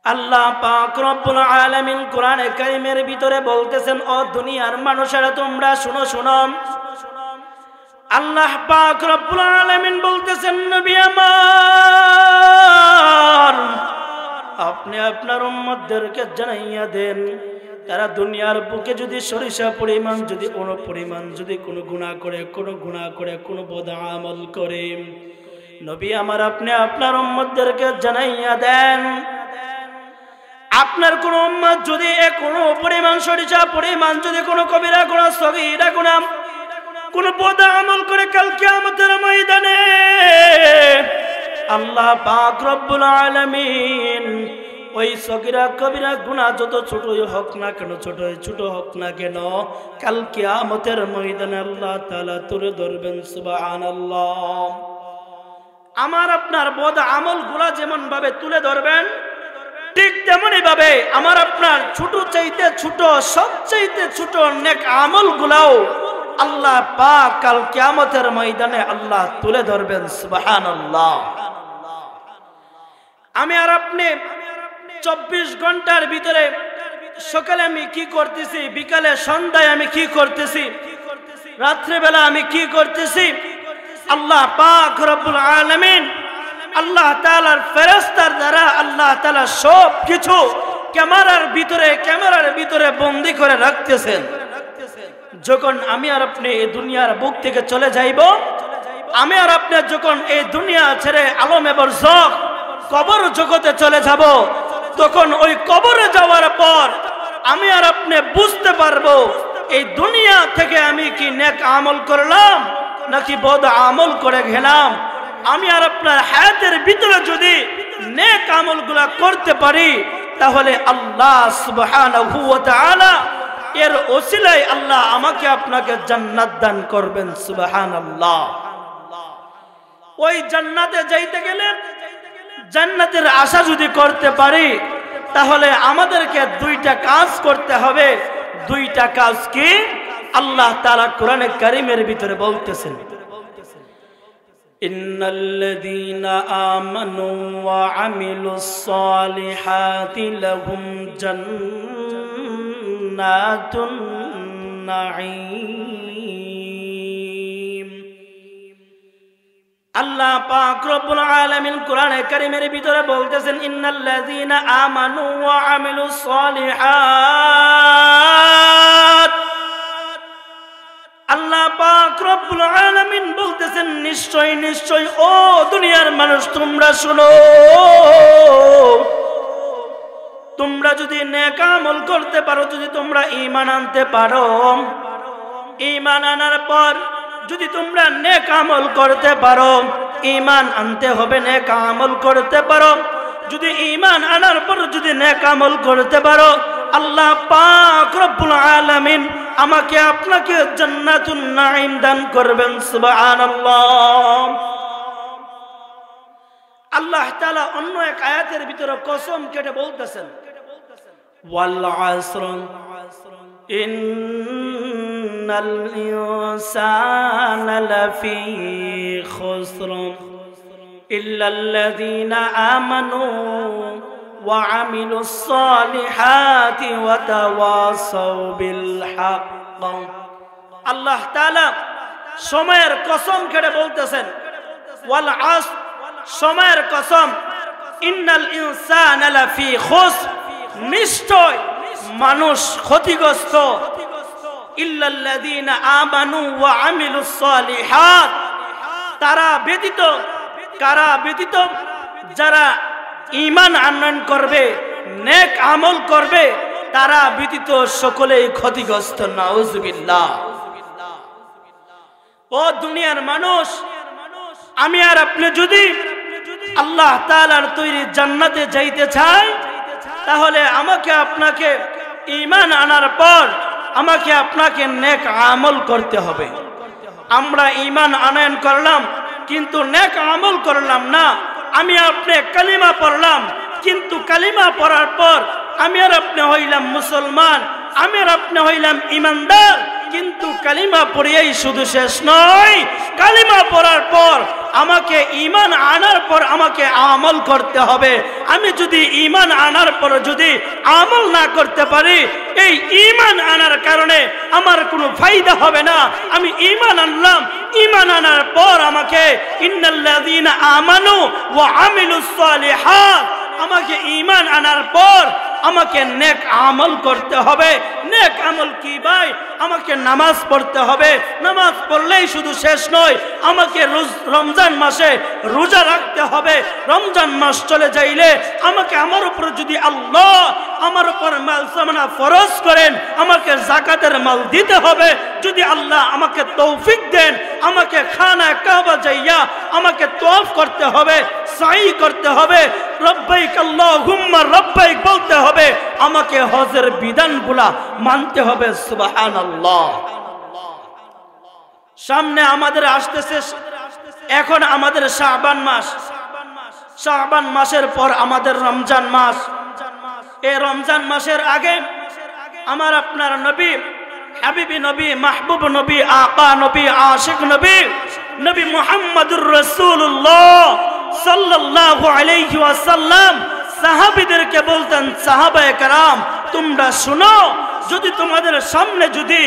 আল্লাহ পাক রব্বুল আলামিন কোরআনে কারীমের ভিতরে বলতেছেন, ও দুনিয়ার মানুষেরা তোমরা শুনো শুনো। আল্লাহ পাক রব্বুল আলামিন বলতেছেন, নবী আমার আপনি আপনার উম্মতদেরকে জানাইয়া দেন, তারা দুনিয়ার বুকে যদি সরিষা পরিমাণ যদি কোনো পরিমাণ যদি কোনো গুনাহ করে কোনো বদ আমল করে, নবী আমার আপনি আপনার উম্মতদেরকে জানাইয়া দেন, আপনার কোন উম্মত যদি কোনো পরিমাণ সরিষা পরিমাণ যদি কোনো কবিরা গুনাহ সগীরা গুনাহ কোন বদ আমল করে, কাল কিয়ামতের ময়দানে আল্লাহ পাক রব্বুল আলামিন ওই সগীরা কবিরা গুনাহ যত ছোটই হোক না কেন, ছোট হোক না কেন, কাল কিয়ামতের ময়দানে আল্লাহ তাআলা তুলে ধরবেন। সুবহানাল্লাহ। আমার আপনার বদ আমলগুলা যেমন ভাবে তুলে ধরবেন, ঠিক তেমনি ভাবে আমার আপনার ছোট চাইতে ছোট সবচাইতে ছোট নেক আমলগুলাও আল্লাহ পাক কাল কিয়ামতের ময়দানে আল্লাহ তুলে ধরবেন। সুবহানাল্লাহ। আমি আর আপনি 24 ঘন্টার ভিতরে সকালে আমি কি করতেছি, বিকালে সন্ধ্যায় আমি কি করতেছি, রাত্রিবেলা আমি কি করতেছি, আল্লাহ পাক রব্বুল আলামিন আল্লাহ তাআলার ফেরেশতার দ্বারা আল্লাহ তাআলা সব কিছু ক্যামেরার ভিতরে বন্দী করে রাখতেছেন। যখন আমি আর আপনি এই দুনিয়ার বুক থেকে চলে যাইব, আমি আর আপনি যখন এই দুনিয়া ছেড়ে আলমে বরজখ কবর জগতে চলে যাব, তখন ওই কবরে যাওয়ার পর আমি আর আপনি বুঝতে পারবো এই দুনিয়া থেকে আমি কি নেক আমল করলাম নাকি বদ আমল করে গেলাম। আমি আর আপনার হায়াতের ভিতরে যদি নেক আমলগুলা করতে পারি, তাহলে আল্লাহ সুবহানাহু ওয়া তাআলা এর ওসিলায় আল্লাহ আমাকে আপনাকে জান্নাত দান করবেন। সুবহানাল্লাহ। ওই জান্নাতে যাইতে গেলে জান্নাতের আশা যদি করতে পারি, তাহলে আমাদেরকে দুইটা কাজ করতে হবে। দুইটা কাজ কি? আল্লাহ তাআলা কোরআনে কারীমের ভিতরে বলতেছেন, ইন্নাল্লাযীনা আমানু ওয়া আমিলুস সালিহাতি লাহুম জান্নাতুন নাঈম। আল্লাহ পাক রব্বুল আলামিন কোরআনে কারীমের ভিতরে বলতেছেন, ইন্নাল্লাযীনা আমানু ওয়া আমিলুস সালিহাত। আল্লাহ পাক রব্বুল আলামিন বলতেছেন, নিশ্চয় ও দুনিয়ার মানুষ তোমরা শুনো, তোমরা যদি নেক আমল করতে পারো, যদি তোমরা ঈমান আনতে পারো, ঈমান আনার পর যদি তোমরা নেক আমল করতে পারো, ঈমান আনতে হবে, নেক আমল করতে পারো, যদি ঈমান আনার পর যদি নেক আমল করতে পারো, আল্লাহ পাক রব্বুল আলামিন আমাকে আপনাকে জান্নাতুন নাঈম দান করবেন। সুবহানাল্লাহ। আল্লাহ তাআলা অন্য এক আয়াতের ভিতরে কসম কেটে বলতেছেন, ওয়াল আসর ইন্নাল ইনসানা লাফি খুসর ইল্লাল্লাযীনা আমানু ওয়া আমিলুস সালিহাতি ওয়া তাওয়াসাউ বিল হক। আল্লাহ তাআলা সময়ের কসম কেটে বলতেছেন, ওয়াল আসর, সময়ের কসম, ইন্নাল ইনসানা লাফি খুসর, নিশ্চয় মানুষ ক্ষতিগ্রস্ত, ইল্লাল্লাযীনা আমানু ওয়া আমিলুস সালিহাত, তারা ব্যতীত, কারা ব্যতীত? যারা ঈমান আনয়ন করবে, নেক আমল করবে, তারা ব্যতীত সকলেই ক্ষতিগ্রস্ত। নাউজুবিল্লাহ। ও দুনিয়ার মানুষ, আমি আর আপনি যদি আল্লাহ তাআলার তৈরি জান্নাতে যাইতে চাই, তাহলে আমাকে আপনাকে ঈমান আনার পর আমাকে আপনাকে নেক আমল করতে হবে। আমরা ঈমান আনয়ন করলাম কিন্তু নেক আমল করলাম না। আমি আপনি কালিমা পড়লাম, কিন্তু কালিমা পড়ার পর আমি আর আপনি হইলাম মুসলমান, আমি আর আপনি হইলাম ঈমানদার, কিন্তু কালিমা পড়িয়েই শুধু শেষ নয়, কালিমা পড়ার পর আমাকে ঈমান আনার পর আমাকে আমল করতে হবে। আমি যদি ঈমান আনার পর যদি আমল না করতে পারি, এই ঈমান আনার কারণে আমার কোনো ফায়দা হবে না। আমি ঈমান আনলাম, ঈমান আনার পর আমাকে ইন্নাল্লাযীনা আমানু ওয়া আমিলুস সালিহাত, আমাকে ঈমান আনার পর আমাকে নেক আমল করতে হবে। নেক আমল কি ভাই? আমাকে নামাজ পড়তে হবে। নামাজ পড়লেই শুধু শেষ নয়, আমাকে রমজান মাসে রোজা রাখতে হবে। রমজান মাস চলে যাইলে আমাকে আমার উপর যদি আল্লাহ আমার উপর মাল সামানা ফরজ করেন, আমাকে যাকাতের মাল দিতে হবে। যদি আল্লাহ আমাকে তৌফিক দেন, আমাকে খানা কাবা যাইয়া আমাকে তওয়াফ করতে হবে, সাই করতে হবে, রব্বাইক আল্লাহুম্মা রব্বাইক বলতে হবে, আমাকে হজের বিধানগুলা মানতে হবে। সুবহানাল্লাহ। সামনে আমাদের আসতেছে, এখন আমাদের শাবান মাস, শাবান মাসের পর আমাদের রমজান মাস। এই রমজান মাসের আগে আমার আপনার নবী, হাবিবি নবী, মাহবুব নবী, আকা নবী, আশিক নবী, নবী মুহাম্মদুর রাসূলুল্লাহ সাল্লাল্লাহু আলাইহি ওয়াসাল্লাম সাহাবীদেরকে বলতেন, সাহাবায়ে কেরাম তোমরা শুনো, যদি তোমাদের সামনে যদি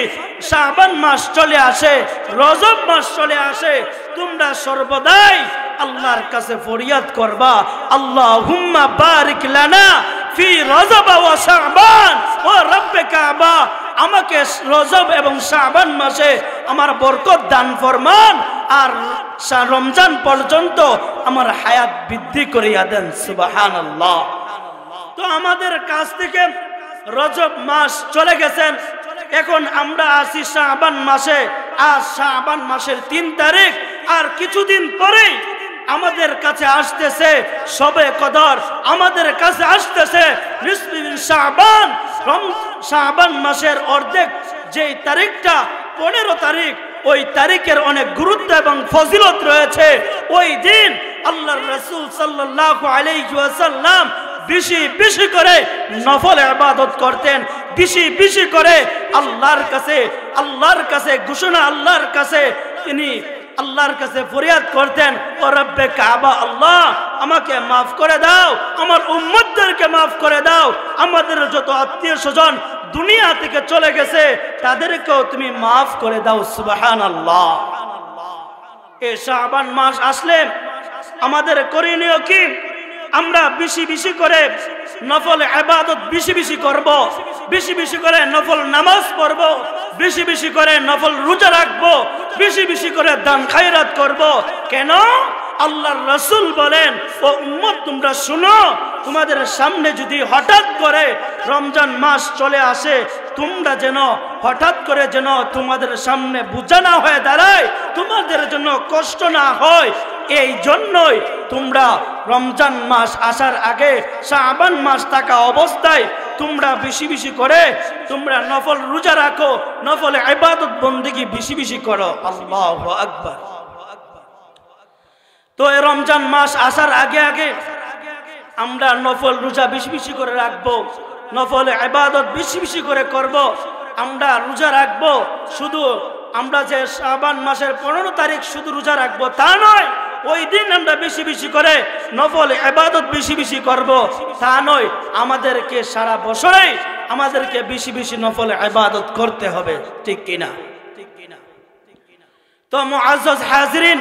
শাবান মাস চলে আসে, রজব মাস চলে আসে, তোমরা সর্বদাই আল্লাহর কাছে ফরিয়াদ করবা, আল্লাহুম্মা বারিক লানা ফি রজব ওয়া শাবান ওয়া রব্বে কাবা, আমাকে রজব এবং শাবান মাসে আমার বরকত দান ফরমান, আর রমজান পর্যন্ত আমার হায়াত বৃদ্ধি করিয়া দেন। সুবহানাল্লাহ। তো আমাদের কাছ থেকে রজব মাস চলে গেছেন, এখন আমরা আছি শাবান মাসে। আর শাবান মাসের 3 তারিখ, আর কিছুদিন পরেই আমাদের কাছে আসতেছে শবে কদর, আমাদের কাছে আসতেছে নিসফে শাবান। শাবান মাসের অর্ধেক যেই তারিখটা 15 তারিখ, ওই তারিখের অনেক গুরুত্ব এবং ফজিলত রয়েছে। ওই দিন আল্লাহর রাসূল সাল্লাল্লাহু আলাইহি ওয়াসাল্লাম বেশি বেশি করে নফল ইবাদত করতেন, বেশি বেশি করে আল্লাহর কাছে ঘোষণা, আল্লাহর কাছে তিনি আল্লাহর কাছে ফরিয়াদ করতেন, ও রব্বে কাবা, আল্লাহ আমাকে মাফ করে দাও, আমার উম্মতদেরকে মাফ করে দাও, আমাদের যত আত্মীয় স্বজন দুনিয়া থেকে চলে গেছে তাদেরকেও তুমি মাফ করে দাও। সুবহানাল্লাহ। এই শাবান মাস আসলে আমাদের করণীয় কি? আমরা বেশি বেশি করে নফল ইবাদত বেশি বেশি করব, বেশি বেশি করে নফল নামাজ পড়ব, বেশি বেশি করে নফল রোজা রাখবো, বেশি বেশি করে দান খায়রাত করব। কেন? আল্লাহর রাসূল বলেন, ও উম্মত তোমরা শুনো, তোমাদের সামনে যদি হঠাৎ করে রমজান মাস চলে আসে, তোমরা যেন হঠাৎ করে যেন তোমাদের সামনে বোঝা না হয়ে দাঁড়ায়, তোমাদের জন্য কষ্ট না হয়, এই জন্যই তোমরা রমজান মাস আসার আগে শাবান মাস থাকা অবস্থায় তোমরা বেশি বেশি করে তোমরা নফল রোজা রাখো, নফল ইবাদত বন্দেগী বেশি বেশি করো। আল্লাহু আকবার। তো এই রমজান মাস আসার আগে আগে আমরা নফল রোজা বেশি বেশি করে রাখবো, নফল ইবাদত বেশি বেশি করে করব। আমরা রোজা রাখবো, শুধু আমরা যে শাবান মাসের 15 তারিখ শুধু রোজা রাখবো তা নয়, ওই দিন আমরা বেশি বেশি করে নফল ইবাদত বেশি বেশি করব তা নয়, আমাদেরকে সারা বছরেই আমাদেরকে বেশি বেশি নফল ইবাদত করতে হবে। ঠিক কিনা? তো মুআজ্জাজ হাজিরিন,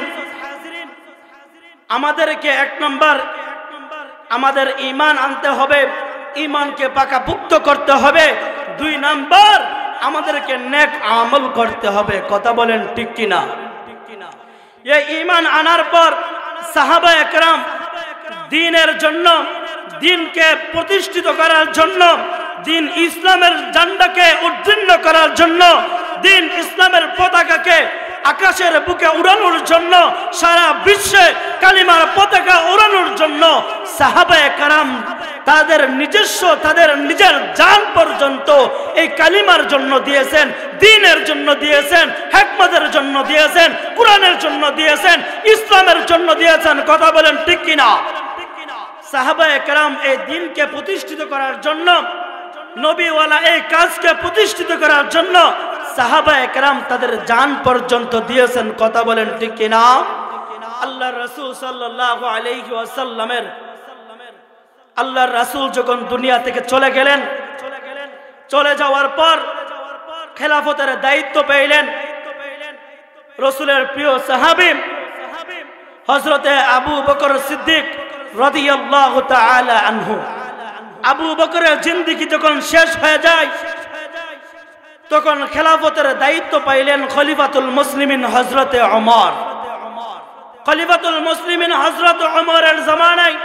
আমাদেরকে 1 নম্বর আমাদের ঈমান আনতে হবে, ঈমানকে পাকাপোক্ত করতে হবে। 2 নম্বর আমাদেরকে নেক আমল করতে হবে। কথা বলেন ঠিক কিনা? এই ঈমান আনার পর সাহাবায়ে কেরাম দ্বীনের জন্য, দ্বীনকে প্রতিষ্ঠিত করার জন্য, দ্বীন ইসলামের ঝান্ডাকে উদ্দীর্ণ করার জন্য, দ্বীন ইসলামের পতাকাকে আকাশের বুকে উড়ানোর জন্য, সারা বিশ্বে কালিমার পতাকা উড়ানোর জন্য সাহাবায়ে কেরাম তাদের নিজস্ব, তাদের নিজের জান পর্যন্ত এই কালিমার জন্য দিয়েছেন, দ্বীনের জন্য দিয়েছেন, হিকমতের জন্য দিয়েছেন, কোরআনের জন্য দিয়েছেন, ইসলামের জন্য দিয়েছেন। কথা বলেন ঠিক কিনা? সাহাবায়ে কেরাম এই দ্বীনকে প্রতিষ্ঠিত করার জন্য, নবীওয়ালা এই কাজকে প্রতিষ্ঠিত করার জন্য সাহাবায়ে কেরাম তাদের জান পর্যন্ত দিয়েছেন। কথা বলেন ঠিক কিনা? আল্লাহর রাসূল সাল্লাল্লাহু আলাইহি ওয়াসাল্লামের আল্লাহর রাসূল যখন দুনিয়া থেকে চলে গেলেন, চলে যাওয়ার পর খেলাফতের দায়িত্ব পেলেন রাসূলের প্রিয় সাহাবী হযরতে আবু বকর সিদ্দিক রাদিয়াল্লাহু তাআলা আনহু। আবু বকরের জিন্দেগি যখন শেষ হয়ে যায় তখন খেলাফতের দায়িত্ব পাইলেন খলিফাতুল মুসলিমিন হযরতে ওমর। খলিফাতুল মুসলিমিন হযরত ওমরের জামানায়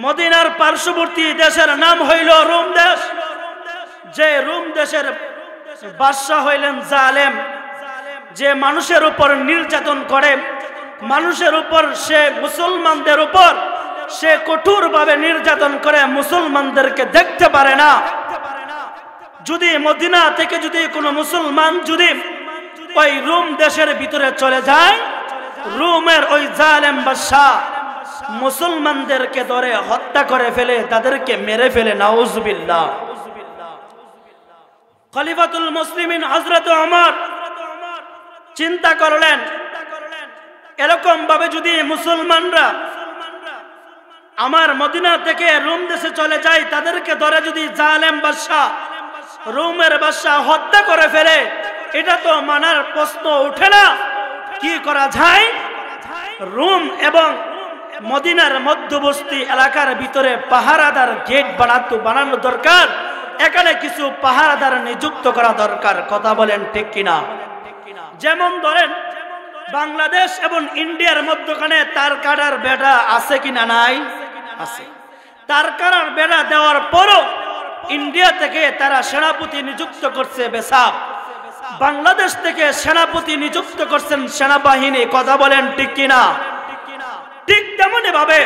মদিনার পার্শ্ববর্তী দেশের নাম হইল রোম দেশ। যে রোম দেশের বাদশা হইলেন জালেম, যে মানুষের উপর নির্যাতন করে, মানুষের উপর সে মুসলমানদের উপর সে কঠোরভাবে নির্যাতন করে, মুসলমানদেরকে দেখতে পারে না। যদি মদিনা থেকে যদি কোনো মুসলমান যদি ওই রোম দেশের ভিতরে চলে যায়, রোমের ওই জালেম বাদশা মুসলমানদেরকে ধরে হত্যা করে ফেলে, তাদেরকে মেরে ফেলে। নাউজুবিল্লাহ। খলিফাতুল মুসলিমিন হযরত ওমর চিন্তা করলেন, এরকম ভাবে যদি মুসলমানরা আমার মদিনা থেকে রোম দেশে চলে যায়, তাদেরকে ধরে যদি জালেম বাদশা রোমের বাদশা হত্যা করে ফেলে, এটা তো মানার প্রশ্ন ওঠে না। কি করা যায়? রোম এবং মদিনার মধ্যবর্তী এলাকার ভিতরে পাহারাদার গেট বানানো দরকার। এখানে কিছু পাহারাদার নিযুক্ত করা দরকার। কথা বলেন ঠিক কিনা? যেমন ধরেন বাংলাদেশ এবং ইন্ডিয়ার মধ্যখানে তারকাটার বেড়া আছে কিনা? নাই, আছে। তারকাটার বেড়া দেওয়ার পরও ইন্ডিয়া থেকে তারা সেনাপতি নিযুক্ত করছে বেসাব, বাংলাদেশ থেকে সেনাপতি নিযুক্ত করছেন সেনাবাহিনী। কথা বলেন ঠিক কিনা? ঠিক তেমনি ভাবে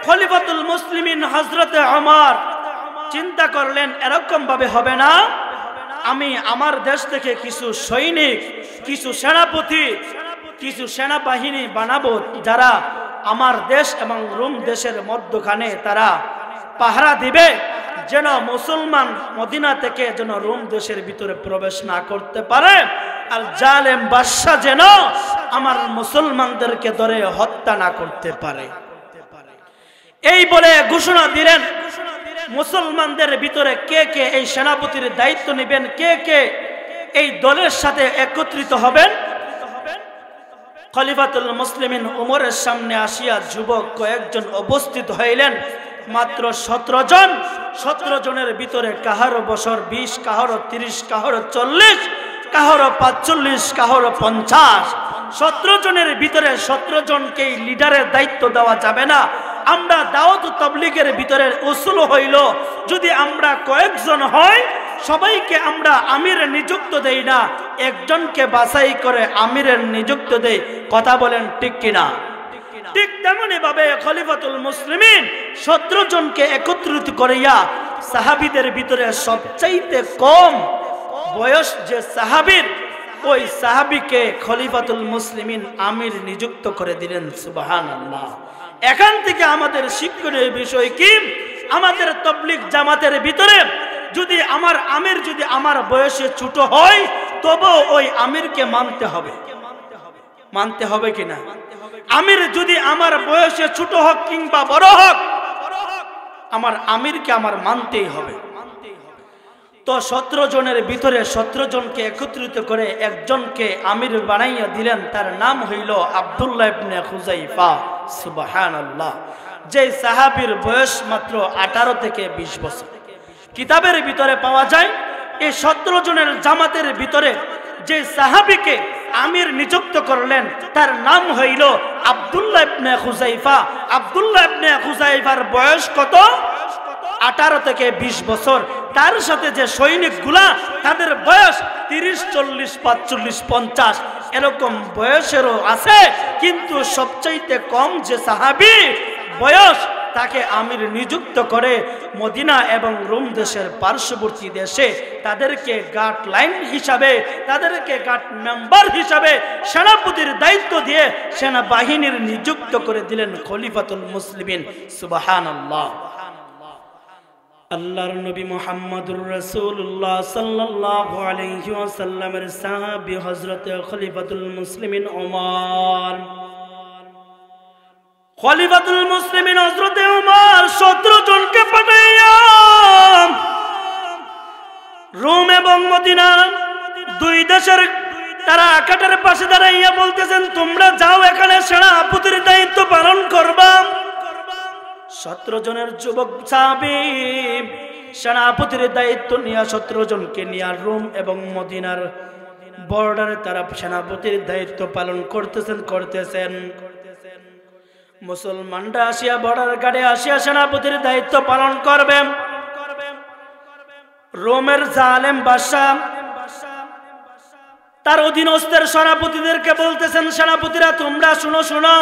খলিফাতুল মুসলিমিন হযরতে ওমর চিন্তা করলেন, এরকম ভাবে হবে না। আমি আমার দেশ থেকে কিছু সৈনিক, কিছু সেনাপতি, কিছু সেনাবাহিনী বানাবো, যারা আমার দেশ এবং রোম দেশের মধ্যখানে তারা পাহারা দিবে, যেন মুসলমান মদিনা থেকে যেন রোম দেশের ভিতরে প্রবেশ না করতে পারে, আর জালেম বাদশা যেন আমার মুসলমানদেরকে ধরে হত্যা না করতে পারে। এই বলে ঘোষণা দিলেন। মুসলমানদের ভিতরে কে কে এই সেনাপতির দায়িত্ব নেবেন, কে কে এই দলের সাথে একত্রিত হবেন? খলিফাতুল মুসলিমিন ওমরের সামনে আসিয়া যুবক কয়েকজন উপস্থিত হইলেন। মাত্র 17 জন। 17 জনের ভিতরে কাহারো বছর 20, কাহারো 30, কাহারো 40, কাহারো 45, কাহারো 50। 17 জনের ভিতরে 17 জনকেই লিডারের দায়িত্ব দেওয়া যাবে না। আমরা দাওয়াত ও তাবলীগের ভিতরে উসুল হইল, যদি আমরা কয়েকজন হয় সবাইকে আমরা আমির নিযুক্ত দেই না, একজনকে বাছাই করে আমিরের নিযুক্ত দেই। কথা বলেন ঠিক কিনা? ঠিক তেমনি ভাবে খলিফাতুল মুসলিমিন 17 জনকে একত্রিত করিয়া সাহাবীদের ভিতরে সবচাইতে কম বয়স যে সাহাবীর, ওই সাহাবীকে খলিফাতুল মুসলিমিন আমির নিযুক্ত করে দিলেন। সুবহানাল্লাহ। এখান থেকে আমাদের শিক্ষণীয় বিষয় কি? আমাদের তাবলীগ জামাতের ভিতরে যদি আমার আমির যদি আমার বয়সে ছোট হয়, তবে ওই আমিরকে মানতে হবে। মানতে হবে কিনা? আমির যদি আমার বয়সে ছোট হোক কিংবা বড় হোক, আমার আমিরকে আমার মানতেই হবে। তো 17 জনের ভিতরে 17 জনকে একত্রিত করে একজনকে আমির বানাইয়া দিলেন। তার নাম হইল আব্দুল্লাহ ইবনে খুযাইফা। সুবহানাল্লাহ। যে সাহাবীর বয়স মাত্র 18 থেকে 20 বছর। কিতাবের ভিতরে পাওয়া যায় এই 17 জনের জামাতের ভিতরে যে সাহাবীকে আমির নিযুক্ত করলেন তার নাম হইল আব্দুল্লাহ ইবনে খুযাইফা। আব্দুল্লাহ ইবনে খুযাইফার বয়স কত? 18 থেকে 20 বছর। তার সাথে যে সৈনিকগুলা তাদের বয়স 30, 40, 45, 50 এরকম বয়সেরও আছে, কিন্তু সবচাইতে কম যে সাহাবী বয়স তাকে আমির নিযুক্ত করে মদিনা এবং রোম দেশের পার্শ্ববর্তী দেশে তাদেরকে গাইডলাইন হিসাবে, তাদেরকে গার্ড মেম্বার হিসাবে সেনাপতির দায়িত্ব দিয়ে সেনাবাহিনীর নিযুক্ত করে দিলেন খলিফাতুল মুসলিমিন। সুবহানাল্লাহ। আল্লাহর নবী মুহাম্মদুর রাসূলুল্লাহ সাল্লাল্লাহু আলাইহি ওয়াসাল্লামের সাহাবী হযরত খলিফাতুল মুসলিমিন ওমর খলিফাতুল মুসলিমিন হযরত ওমর 17 জনকে পাঠাইয়া রোম এবং মদিনা দুই দেশের তারা আকাটের পাশে দাঁড়াইয়া বলতেছেন, তোমরা যাও এখানে সেনাপতির দায়িত্ব পালন করবা। 17 জনের যুবক সাহাবী সেনাপতির দায়িত্ব নিয়ে 17 জনকে নিয়ে রোম এবং মদিনার বর্ডারে তারা সেনাপতির দায়িত্ব পালন করতেছেন। মুসলমানরা আসিয়া বর্ডার গাড়ি আসিয়া সেনাপতির দায়িত্ব পালন করবে। রোমের জালেম বাদশা তার অধীনস্থের সেনাপতিদেরকে বলতেছেন, সেনাপতিরা তোমরা শুনো,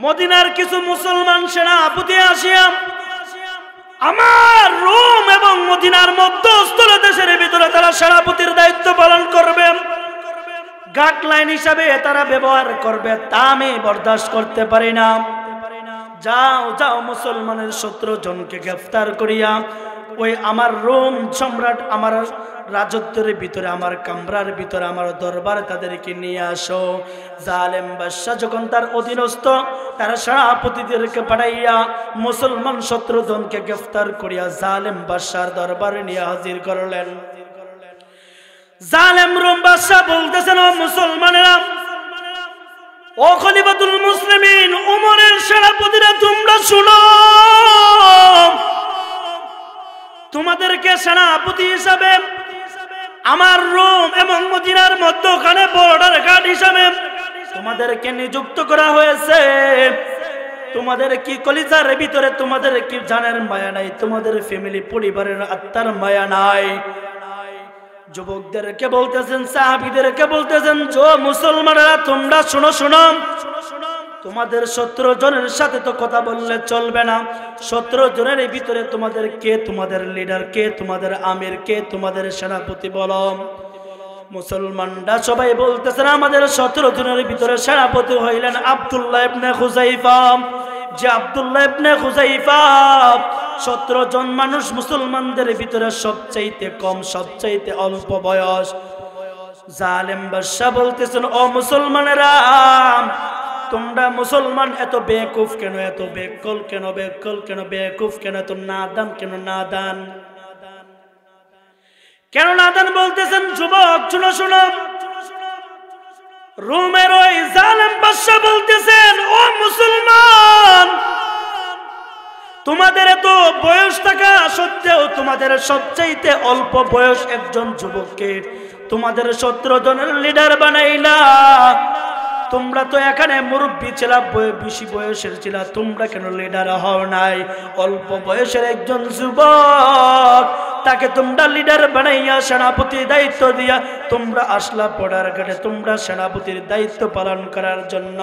মদিনার কিছু মুসলমান সেনাপতি আসিয়া আমার রোম এবং মদিনার মধ্যস্থল দেশের ভিতরে তারা সেনাপতির দায়িত্ব পালন করবে, গাইডলাইন হিসাবে তারা ব্যবহার করবে, তা আমি বরদাস্ত করতে পারি না। যাও মুসলমানের 17 জনকে গ্রেফতার করিয়া ওই আমার রোম সম্রাট আমার রাজত্বের ভিতরে, আমার কামরার ভিতরে, আমার দরবারে তাদেরকে নিয়ে আসো। জালেম বাদশা যখন তার অধীনস্থ তারা সেনাপতিদেরকে পাঠাইয়া মুসলমান 17 জনকে গ্রেফতার করিয়া জালেম বাদশার দরবারে নিয়ে হাজির করলেন। জালেম রোম বাদশা বলতেছেন, ও মুসলমানেরা, ও খলিফাতুল মুসলিমিন ওমরের সেনাপতিরা, তোমরা শুনো, তোমাদেরকে সেনাপতি হিসাবে আমার রোম এবং মদিনার মধ্যখানে বর্ডার গার্ড হিসাবে তোমাদেরকে নিযুক্ত করা হয়েছে। তোমাদের কি কলিজার ভিতরে, তোমাদের কি জানের মায়া নাই? তোমাদের ফ্যামিলি পরিবারের আত্মার মায়া নাই? যুবকদেরকে বলতেছেন, সাহাবীদেরকে বলতেছেন, মুসলমানেরা তোমরা শুনো, তোমাদের 17 জনের সাথে তো কথা বললে চলবে না। 17 জনের ভিতরে তোমাদের কে তোমাদের লিডার, কে তোমাদের আমির, কে তোমাদের সেনাপতি বলো। মুসলমানরা সবাই বলতেছেন, আমাদের 17 জনের ভিতরে সেনাপতি হইলেন আব্দুল্লাহ ইবনে খুযাইফা। যে আব্দুল্লাহ ইবনে খুযাইফা 17 জন মানুষ মুসলমানদের ভিতরে সবচাইতে কম, সবচাইতে অল্প বয়স। জালেম বাদশা বলতেছেন, ও মুসলমানেরা, তোমরা মুসলমান এত বেকুফ কেন, এত বেকল কেন, বেকুফ কেন, এত নাদান কেন, নাদান বলতেছেন? যুবক শুনো, রোমের ওই জালেম বাদশা বলতেছেন, ও মুসলমান, তোমাদের এত বয়স থাকা সত্ত্বেও তোমাদের সবচাইতে অল্প বয়স একজন যুবককে তোমাদের 17 জনের লিডার বানাইলা। তোমরা তো এখানে মুরব্বী ছিলা, বেশি বয়সের ছিলা, তোমরা কেন লিডার হও নাই? অল্প বয়সের একজন যুবক, তাকে তোমরা লিডার বানাইয়া সেনাপতির দায়িত্ব দিয়া তোমরা আসলা বর্ডার ঘাটে, তোমরা সেনাপতির দায়িত্ব পালন করার জন্য।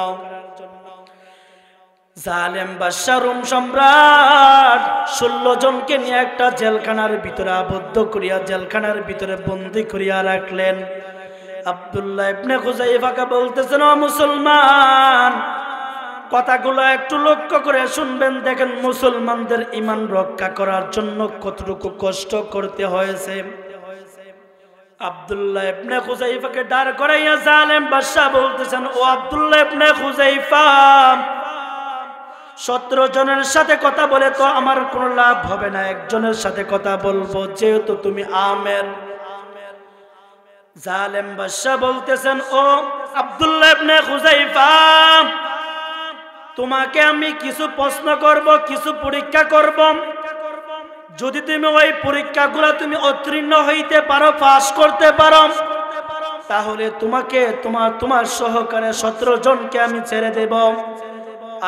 জালেম বাদশা রোম সম্রাট 16 জনকে নিয়ে একটা জেলখানার ভিতরে আবদ্ধ করিয়া, জেলখানার ভিতরে বন্দী করিয়া রাখলেন। আব্দুল্লাহ ইবনে খুযাইফাকে বলতেছেন, ও মুসলমান, কথাগুলো একটু লক্ষ্য করে শুনবেন। দেখেন মুসলমানদের ঈমান রক্ষা করার জন্য কতটুকু কষ্ট করতে হয়েছে। আব্দুল্লাহ ইবনে খুযাইফাকে দাঁড় করাইয়া জালেম বাদশা বলতেছেন, ও আব্দুল্লাহ ইবনে খুযাইফা, 17 জনের সাথে কথা বলে তো আমার কোনো লাভ হবে না, একজনের সাথে কথা বলবো, যেহেতু তুমি আমের। জালেম বাদশা বলতেছেন, ও আব্দুল্লাহ ইবনে খুযাইফা, তোমাকে আমি কিছু প্রশ্ন করব, কিছু পরীক্ষা করব। যদি তুমি ওই পরীক্ষাগুলো তুমি উত্তীর্ণ হইতে পারো, পাস করতে পারো, তাহলে তোমাকে তোমার সহকারে 17 জনকে আমি ছেড়ে দেব।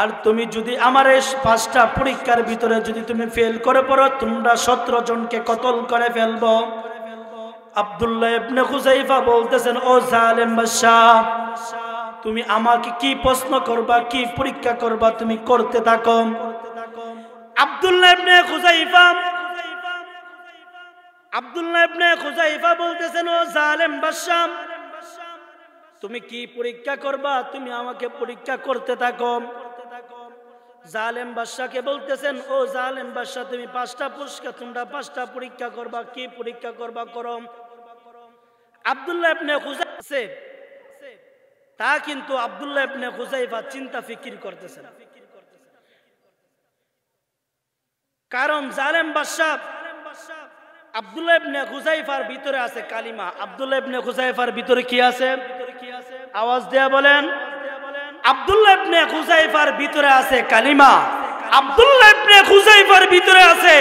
আর তুমি যদি আমার এই 5টা পরীক্ষার ভিতরে যদি তুমি ফেল করে পড়ো, তোমরা 17 জনকে কতল করে ফেলবো। আব্দুল্লাহ ইবনে খুযাইফা বলতেছেন, ও জালেম বাদশা, তুমি আমাকে কি প্রশ্ন করবা, কি পরীক্ষা করবা, তুমি করতে থাকো। আব্দুল্লাহ ইবনে খুযাইফা বলতেছেন, ও জালেম বাদশা, তুমি কি পরীক্ষা করবা, তুমি আমাকে পরীক্ষা করতে থাকো। জালেম বাদশাকে বলতেছেন, ও জালেম বাদশা, তুমি 5টা পুরস্কার, তোমরা 5টা পরীক্ষা করবা, কি পরীক্ষা করবা করো। আব্দুল্লাহ ইবনে খুযাইফা তা কিন্তু আব্দুল্লাহ ইবনে হুযাইফা চিন্তা ফিকির করতেছেন। কারণ জালেম বাদশা আব্দুল্লাহ ইবনে হুযাইফার ভিতরে আছে কালিমা। আব্দুল্লাহ ইবনে হুযাইফার ভিতরে কি আছে? আওয়াজ দেয়া বলেন। আব্দুল্লাহ ইবনে হুযাইফার ভিতরে আছে কালিমা। আব্দুল্লাহ ইবনে হুযাইফার ভিতরে আছে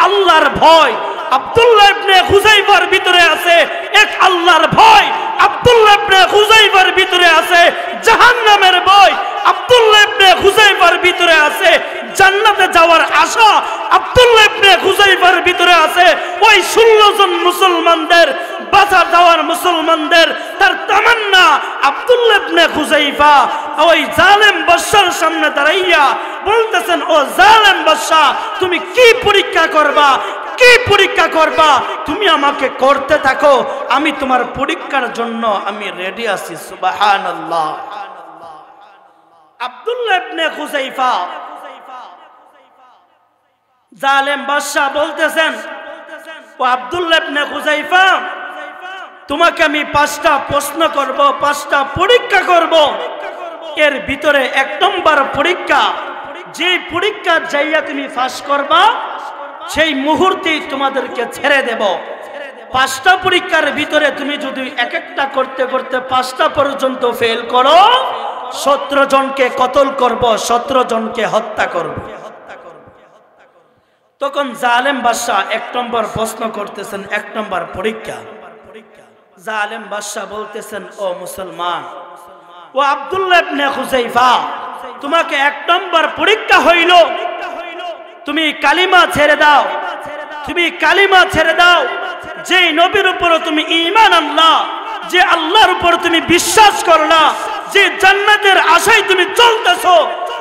আল্লাহর ভয়। আব্দুল্লাহ ইবনে হুযাইফার ভিতরে আছে এক আল্লাহর ভয়। আব্দুল্লাহ ইবনে হুযাইফার ভিতরে আছে জাহান্নামের ভয়। আব্দুল্লাহ ইবনে হুযাইফার ভিতরে আছে জান্নাতে যাওয়ার আশা। আব্দুল্লাহ ইবনে হুযাইফার ভিতরে আছে ওই 16 জন মুসলমানদের বাঁচা যাওয়ার মুসলমানদের তার তামান্না। আব্দুল্লাহ ইবনে হুযাইফা ওই জালেম বাদশার সামনে দাঁড়াইয়া বলতেছেন, ও জালেম বাদশা, তুমি কি পরীক্ষা করবা? কি পরীক্ষা করবা? তুমি আমাকে করতে থাকো, আমি তোমার পরীক্ষার জন্য আমি রেডি আছি। সুবহানাল্লাহ। আব্দুল্লাহ ইবনে হুযাইফা জালেম বাদশা বলতেছেন, ও আব্দুল্লাহ ইবনে হুযাইফা, তোমাকে আমি 5টা প্রশ্ন করব, 5টা পরীক্ষা করব। এর ভিতরে 1 নম্বর পরীক্ষা, যে পরীক্ষা যাইয়া তুমি পাস করবা সেই মুহূর্তেই তোমাদেরকে ছেড়ে দেব। 5টা পরীক্ষার ভিতরে তুমি যদি এক একটা করতে করতে 5টা পর্যন্ত ফেল করো, 17 জনকে কতল করব, 17 জনকে হত্যা করব। তখন জালেম বাদশা 1 নম্বর প্রশ্ন করতেছেন, 1 নম্বর পরীক্ষা। জালেম বাদশা বলতেছেন, ও মুসলমান, ও আব্দুল্লাহ ইবনে হুযাইফা, তোমাকে 1 নম্বর পরীক্ষা হইল তুমি কালিমা ছেড়ে দাও। তুমি কালিমা ছেড়ে দাও। যে নবীর উপর তুমি ঈমান আনলা, যে আল্লাহর উপর তুমি বিশ্বাস করলা, যে জান্নাতের আশায় তুমি চলতেছো,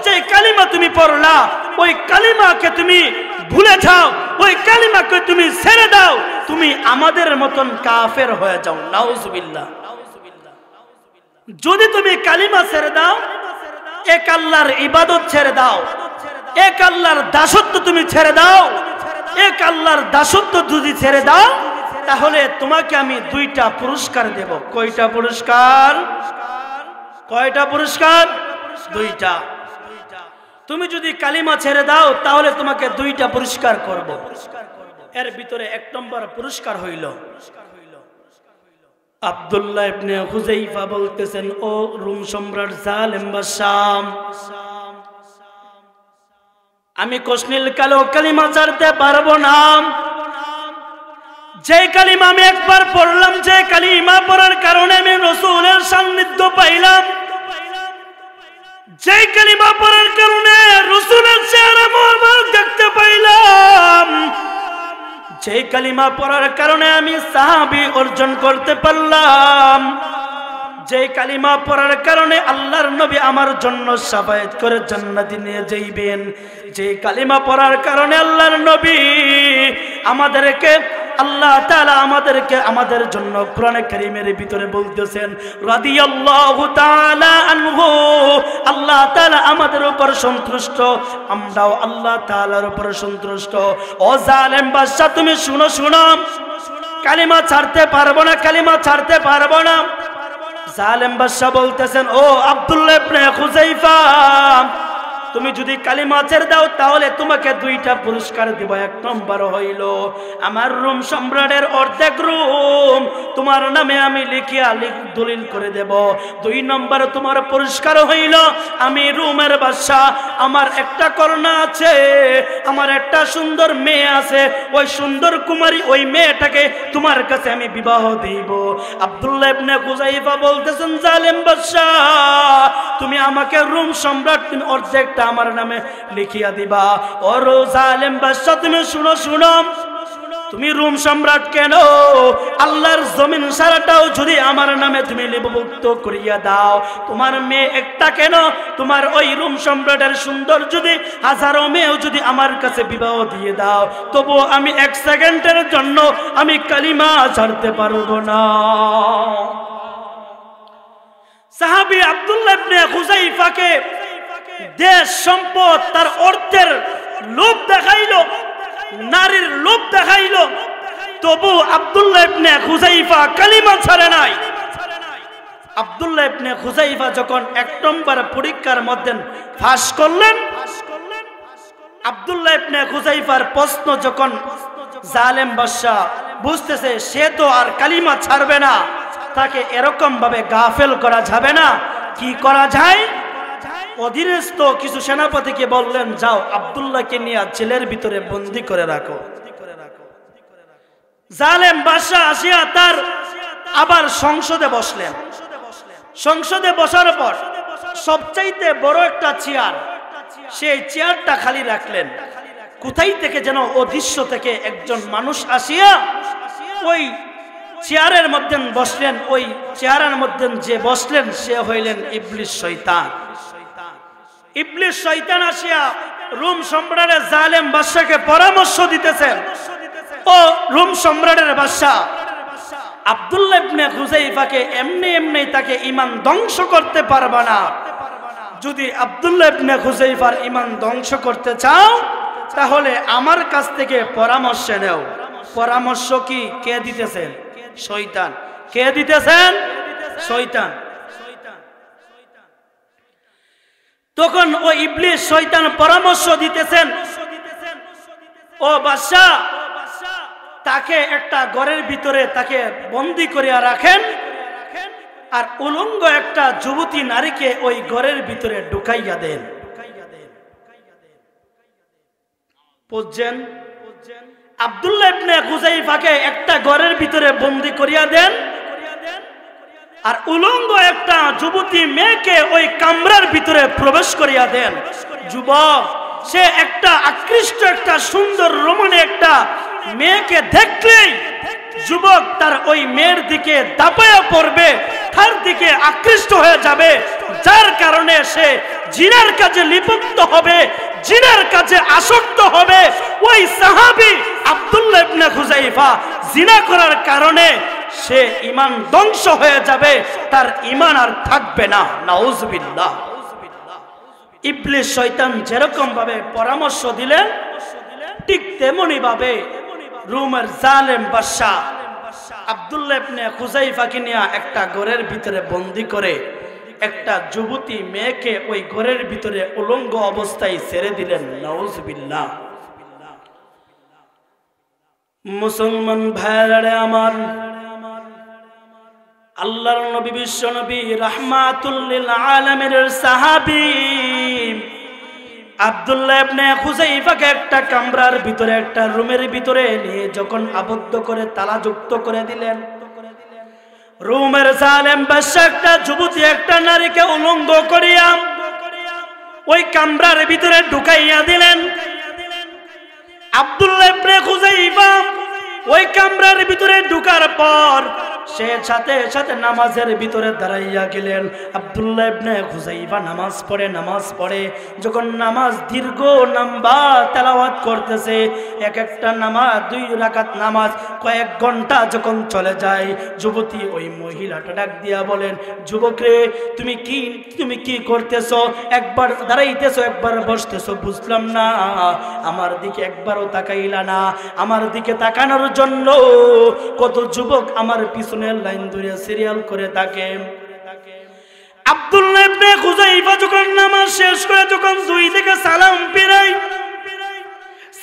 যে কালিমা তুমি পড়লা, ওই কালিমাকে তুমি ভুলে যাও, ওই কালিমাকে তুমি ছেড়ে দাও, তুমি আমাদের মতন কাফের হয়ে যাও। নাউজুবিল্লাহ। যদি তুমি কালিমা ছেড়ে দাও, এক আল্লাহর ইবাদত ছেড়ে দাও, এক আল্লাহর দাসত্ব তুমি ছেড়ে দাও, এক আল্লাহর দাসত্ব যদি ছেড়ে দাও, তাহলে তোমাকে আমি 2টা পুরস্কার দেব। কয়টা পুরস্কার? কয়টা পুরস্কার? 2টা। তুমি যদি কালিমা ছেড়ে দাও তাহলে তোমাকে 2টা পুরস্কার করব। এর ভিতরে 1 নম্বর পুরস্কার হইল, আব্দুল্লাহ ইবনে হুযাইফা বলতেছেন, ও রোম সম্রাট জালেম বাদশা, আমি কোশনিল কালো কালিমা ছাড়তে পারবো না। যে কালিমা আমি একবার পড়লাম, যে কালিমা পড়ার কারণে আমি রাসূলের সান্নিধ্য পাইলাম, যে কালিমা পড়ার কারণে রাসূলের চেহারা মোবারক দেখতে পাইলাম, যে কালিমা পড়ার কারণে আমি সাহাবী অর্জন করতে পারলাম, যে কালিমা পড়ার কারণে আল্লাহর নবী আমার জন্য শাফায়াত করে জান্নাতে নিয়ে যাইবেন, যে কালিমা পড়ার কারণে আল্লাহর নবী আমাদেরকে, আল্লাহ তাআলা আমাদেরকে, আমাদের জন্য কোরআনে কারীমের ভিতরে বলতেছেন, রাদিয়াল্লাহু তাআলা আনহু, আল্লাহ তাআলা আমাদের উপর সন্তুষ্ট, আমরাও আল্লাহ তাআলার উপর সন্তুষ্ট। ও জালেম বাদশা, তুমি শুনো, শুনো, কালিমা ছাড়তে পারবো না, কালিমা ছাড়তে পারবো না। জালেম বাদশা বলতেছেন, ও আব্দুল্লাহ ইবনে হুযাইফা, তুমি যদি কালিমা ছেড়ে দাও তাহলে তোমাকে 2টা পুরস্কার দেব। 1 নম্বর হইল, আমার রোম সম্রাটের অর্ধেক রোম তোমার নামে আমি লিখিয়া দলিল করে দেব। 2 নম্বর তোমার পুরস্কার হইল, আমি রোমের বাদশা, আমার একটা কন্যা আছে, আমার একটা সুন্দর মেয়ে আছে, ওই সুন্দর কুমারী ওই মেয়েটাকে তোমার কাছে আমি বিবাহ দেব। আব্দুল্লাহ ইবনে হুযাইফা বলতেছেন, জালেম বাদশা, তুমি আমাকে রোম সম্রাট, তুমি অর্ধেকটা আমার নামে লিখিয়া দিবা। ও জালেম বাদশা, তুমি শুনো, শুনো, তুমি রোম সম্রাট কেন, আল্লাহর জমিন সারাটাও যদি আমার নামে তুমি লিপিবদ্ধ করিয়া দাও, তোমার মেয়ে একটা কেন, তোমার ওই রোম সম্রাটের সুন্দর যদি 1000 মেয়েও যদি আমার কাছে বিবাহ দিয়ে দাও, তবু আমি 1 সেকেন্ডের জন্য আমি কালিমা ছাড়তে পারবো না। সাহাবী আব্দুল্লাহ ইবনে হুযাইফাকে দেশ সম্পদ তার অর্থের লোভ দেখাইলো, নারীর লোভ দেখাইলো, তবু আব্দুল্লাহ ইবনে হুযাইফা কালিমা ছাড়ে নাই। আব্দুল্লাহ ইবনে খুযাইফা যখন 1 নম্বর পরীক্ষার মধ্যে পাস করলেন, আব্দুল্লাহ ইবনে খুযাইফার প্রশ্ন যখন জালেম বাদশা বুঝতেছে সে তো আর কালিমা ছাড়বে না, তাকে এরকম ভাবে গাফেল করা যাবে না, কি করা যায়? অধীনস্থ কিছু সেনাপতিকে বললেন, যাও আব্দুল্লাহকে নিয়ে জেলের ভিতরে বন্দী করে রাখো। জালেম বাদশা আসিয়া তার আবার সংসদে বসলেন। সংসদে বসার পর সবচাইতে বড় একটা চেয়ার, সেই চেয়ারটা খালি রাখলেন। কোথায় থেকে যেন অদৃশ্য থেকে একজন মানুষ আসিয়া ওই চেয়ারের মধ্যে বসলেন। ওই চেয়ারের মধ্যে যে বসলেন সে হইলেন ইবলিস শয়তান। ইবলিস শয়তান আসিয়া রোম সম্রাটের জালেম বাদশাকে পরামর্শ দিতেছেন, ও রোম সম্রাটের বাদশা, আব্দুল্লাহ ইবনে খুযাইফাকে এমনি এমনি তাকে ঈমান ধ্বংস করতে পারবে না। যদি আব্দুল্লাহ ইবনে খুযাইফার ঈমান ধ্বংস করতে চাও তাহলে আমার কাছ থেকে পরামর্শ নাও। পরামর্শ কি কে দিতেছেন? শয়তান। কে দিতেছেন? শয়তান। তখন ওই ইবলিস শয়তান পরামর্শ দিতেছেন, ও বাদশা, তাকে একটা ঘরের ভিতরে তাকে বন্দী করিয়া রাখেন, আর উলঙ্গ একটা যুবতী নারীকে ওই ঘরের ভিতরে ঢুকাইয়া দেন। বুঝছেন? আব্দুল্লাহ ইবনে খুযাইফাকে একটা ঘরের ভিতরে বন্দী করিয়া দেন, আর উলঙ্গ একটা যুবতী মেয়েকে ওই কামরার ভিতরে প্রবেশ করিয়া দেন। যুবক সে একটা আকৃষ্ট, একটা সুন্দর রমণী একটা মেয়েকে দেখলেই যুবক তার ওই মেয়ের দিকে দাপায়া পড়বে, তার দিকে আকৃষ্ট হয়ে যাবে, যার কারণে সে জিনার কাজে লিপ্ত হবে, জিনার কাজে আসক্ত হবে। ওই সাহাবী আব্দুল্লাহ ইবনে খুযাইফা জিনা করার কারণে সে ঈমান ধ্বংস হয়ে যাবে, তার ঈমান আর থাকবে না। নাউজুবিল্লাহ। ইবলিস শয়তান যেরকম ভাবে পরামর্শ দিলেন, ঠিক তেমনি ভাবে রোমের জালেম বাদশা আব্দুল্লাহ ইবনে খুযাইফাকে নিয়ে একটা ঘরের ভিতরে বন্দী করে একটা যুবতী মেয়েকে ওই ঘরের ভিতরে উলঙ্গ অবস্থায় ছেড়ে দিলেন। নাউজুবিল্লাহ। মুসলমান ভাইরা আমার, আল্লাহর নবী বিশ্ব নবী রাহমাতুল লিল আলামিনের সাহাবী আব্দুল্লাহ ইবনে খুযাইফাকে একটা কামরার ভিতরে, একটা রুমের ভিতরে নিয়ে যখন আবদ্ধ করে তালাযুক্ত করে দিলেন, রোমের জালেম বাদশা একটা যুবতী একটা নারীকে উলঙ্গ করিয়া ওই কামরার ভিতরে ঢুকাইয়া দিলেন। আব্দুল্লাহ ইবনে খুযাইফা ওই কামরার ভিতরে ঢুকার পর সে সাথে সাথে নামাজের ভিতরে দাঁড়াইয়া গেলেন। আব্দুল্লাহ ইবনে খুযাইফা নামাজ পড়ে যখন নামাজ দীর্ঘ লম্বা তেলাওয়াত করতেছে, এক একটা নামাজ 2 রাকাত নামাজ কয়েক ঘন্টা যখন চলে যায়, যুবতী ওই মহিলাটা ডাক দিয়া বলেন, যুবক রে, তুমি কি করতেছো? একবার দাঁড়াইতেছো, একবার বসতেছো, বুঝলাম না। আমার দিকে একবারও তাকাইলা না। আমার দিকে তাকানোর জন্য কত যুবক আমার পিছনে লাইন ধরে সিরিয়াল করে থাকে। আব্দুল্লাহ ইবনে খুযাইফা যখন নামাজ শেষ করে যখন 2 দিকে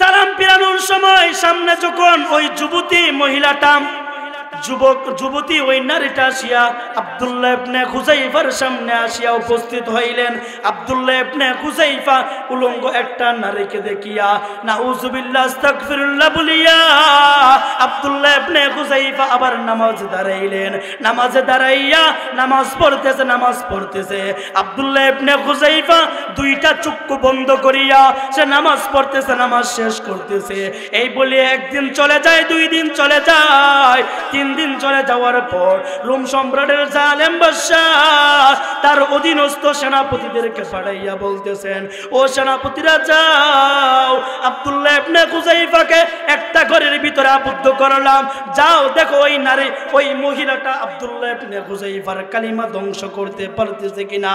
সালাম ফিরানোর সময় সামনে যখন ওই যুবতী ওই নারীটা আসিয়া আব্দুল্লাহ ইবনে খুযাইফার সামনে আসিয়া উপস্থিত হইলেন। আব্দুল্লাহ ইবনে খুযাইফা উলঙ্গ একটা নারীকে দেখিয়া নাউজুবিল্লাহ আস্তাগফিরুল্লাহ বলিয়া আব্দুল্লাহ ইবনে খুযাইফা আবার নামাজে দাঁড়াইলেন। নামাজে দাঁড়াইয়া নামাজ পড়তেছে। আব্দুল্লাহ ইবনে খুযাইফা 2টা চক্ষু বন্ধ করিয়া সে নামাজ পড়তেছে, নামাজ শেষ করতেছে। এই বলে একদিন চলে যায়, 2 দিন চলে যায়, 3 দিন চলে যাওয়ার পর রোম সম্রাটের জালেম বাদশা তার অধীনস্থ সেনাপতিদেরকে পাঠাইয়া বলতেছেন, ও সেনাপতিরা যাও, আব্দুল্লাহ ইবনে খুযাইফাকে একটা ঘরের ভিতরে আবদ্ধ করলাম, যাও দেখো ওই মহিলাটা আব্দুল্লাহ ইবনে খুযাইফার কালিমা ধ্বংস করতে পারতেছে কিনা,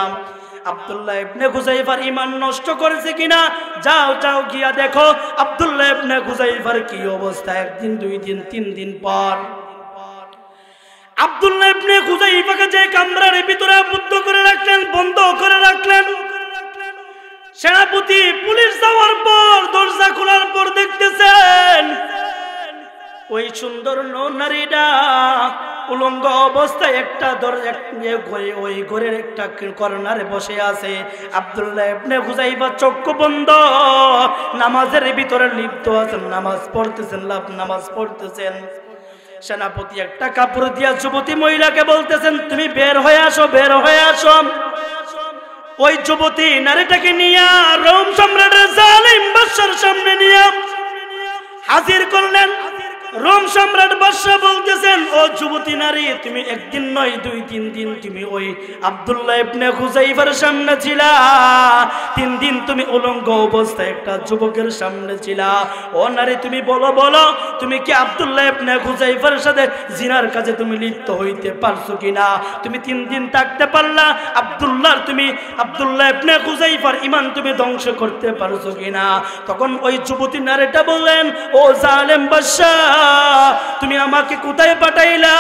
আব্দুল্লাহ ইবনে খুযাইফার ঈমান নষ্ট করেছে কিনা। যাও গিয়া দেখো আব্দুল্লাহ ইবনে খুযাইফার কি অবস্থা। 1 দিন 2 দিন 3 দিন পর আব্দুল্লাহ ইবনে খুযাইফাকে যে কামরার ভিতরে আবদ্ধ করে রাখলেন, বন্ধ করে রাখলেন, সেনাপতি পুলিশ যাওয়ার পর দরজা খোলার পর দেখতেছেন ওই সুন্দর নারীটা উলঙ্গ অবস্থায় একটা দরজা ওই ঘরের একটা কর্নারে বসে আছে। আব্দুল্লাহ ইবনে খুযাইফা চক্ষু বন্ধ, নামাজের ভিতরে লিপ্ত আছেন, নামাজ পড়তেছেন। সেনাপতি একটা কাপড় দিয়া যুবতী মহিলাকে বলতেছেন, তুমি বের হয়ে আসো, বের হয়ে আসো। ওই যুবতী নারীটাকে নিয়ে রোম সম্রাটের জালিম বাদশার সামনে নিয়ে হাজির করলেন। রোম সম্রাট বাদশা বলতেছেন, ও যুবতী নারী, তুমি একদিন নয় 2-3 দিন তুমি ওই আব্দুল্লাহ ইবনে খুযাইফার সামনে ছিলা, 3 দিন তুমি উলঙ্গ অবস্থায় একটা যুবকের সামনে ছিলা। ও নারী, তুমি বলো বলো, তুমি কি আব্দুল্লাহ ইবনে খুযাইফার সাথে জিনার কাজে তুমি লিপ্ত হইতে পারছো কিনা? তুমি 3 দিন থাকতে পারলা, আব্দুল্লাহ ইবনে খুযাইফার ঈমান তুমি ধ্বংস করতে পারছো কিনা? তখন ওই যুবতী নারীটা বললেন, ও জালেম বাদশা, তুমি আমাকে কোথায় পাঠাইলা?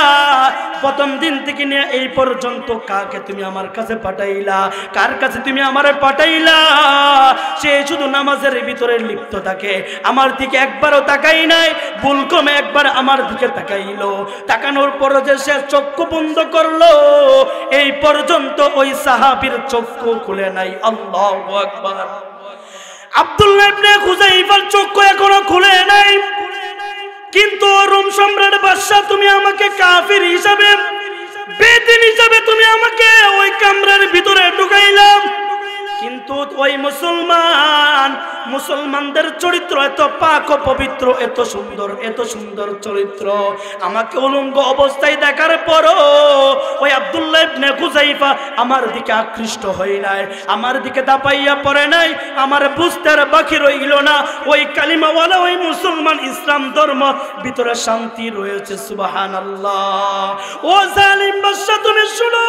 প্রথম দিন থেকে নিয়ে এই পর্যন্ত কাকে তুমি আমার কাছে পাঠাইলা? কার কাছে তুমি আমারে পাঠাইলা? সে শুধু নামাজের ভিতরে লিপ্ত থাকে, আমার দিকে একবারও তাকাই নাই, ভুলক্রমে একবার আমার দিকে তাকাইলো, তাকানোর পর যে সে চক্ষু বন্ধ করলো, এই পর্যন্ত ওই সাহাবীর চক্ষু খুলে নাই। আল্লাহু আকবার। আব্দুল্লাহ ইবনে খুযাইফার চক্ষু এখনো খুলে নাই, কিন্তু রোম সম্রাট বাদশা তুমি আমাকে কাফির হিসাবে, বেদিন হিসাবে তুমি আমাকে ওই কামরার ভিতরে ঢুকাইলাম, কিন্তু ওই মুসলমানদের চরিত্র এত পাক ও পবিত্র, এত সুন্দর চরিত্র, আমাকে উলঙ্গ অবস্থায় দেখার পরও ওই আব্দুল্লাহ ইবনে খুযাইফা আমার দিকে আকৃষ্ট হয় নাই, আমার দিকে দাপাইয়া পড়ে নাই, আমার বুঝতে আর বাকি রইল না ওই কালিমাওয়ালা ওই মুসলমান ইসলাম ধর্ম ভিতরে শান্তি রয়েছে। সুবহানাল্লাহ। ও জালিম বাদশা, তুমি শুনো,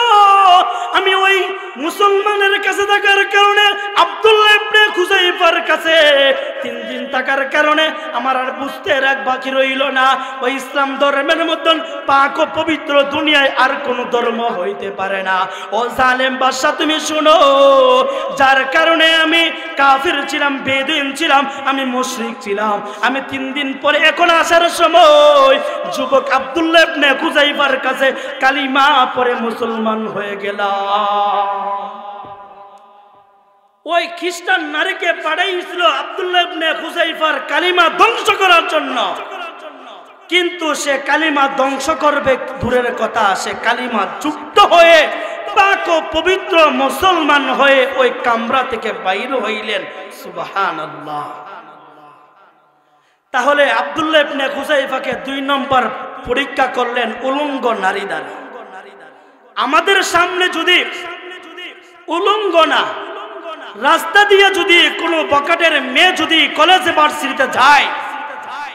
আমি ওই মুসলমানের কাছে থাকার কারণে, আব্দুল্লাহ ইবনে খুযাইফার কাছে 3 দিন থাকার কারণে আমার আর বুঝতে রাখ বাকি রইল না, ওই ইসলাম ধর্মের মতন পাক ও পবিত্র দুনিয়ায় আর কোন ধর্ম হইতে পারে না। ও জালেম বাদশা, তুমি শুনো, যার কারণে আমি কাফির ছিলাম, বেদুইন ছিলাম, আমি মুশরিক ছিলাম, আমি 3 দিন পরে এখন আসার সময় যুবক আব্দুল্লাহ ইবনে খুযাইফার কাছে কালিমা পড়ে মুসলমান হয়ে গেলাম। ওই খ্রিস্টান নারীকে পাঠাইছিল আব্দুল্লাহ ইবনে খুযাইফার কালিমা ধ্বংস করার জন্য, কিন্তু সে কালিমা ধ্বংস করবে দূরের কথা, সে কালিমা যুক্ত হয়ে পাক ও পবিত্র মুসলমান হয়ে ওই কামরা থেকে বাইরে হইলেন। সুবহানাল্লাহ। তাহলে আব্দুল্লাহ ইবনে খুযাইফাকে 2 নম্বর পরীক্ষা করলেন উলঙ্গ নারী দ্বারা। আমাদের সামনে যদি উলঙ্গ না, রাস্তা দিয়ে যদি কোনো বকাটের মেয়ে যদি কলেজে ভার্সিটিতে যায়,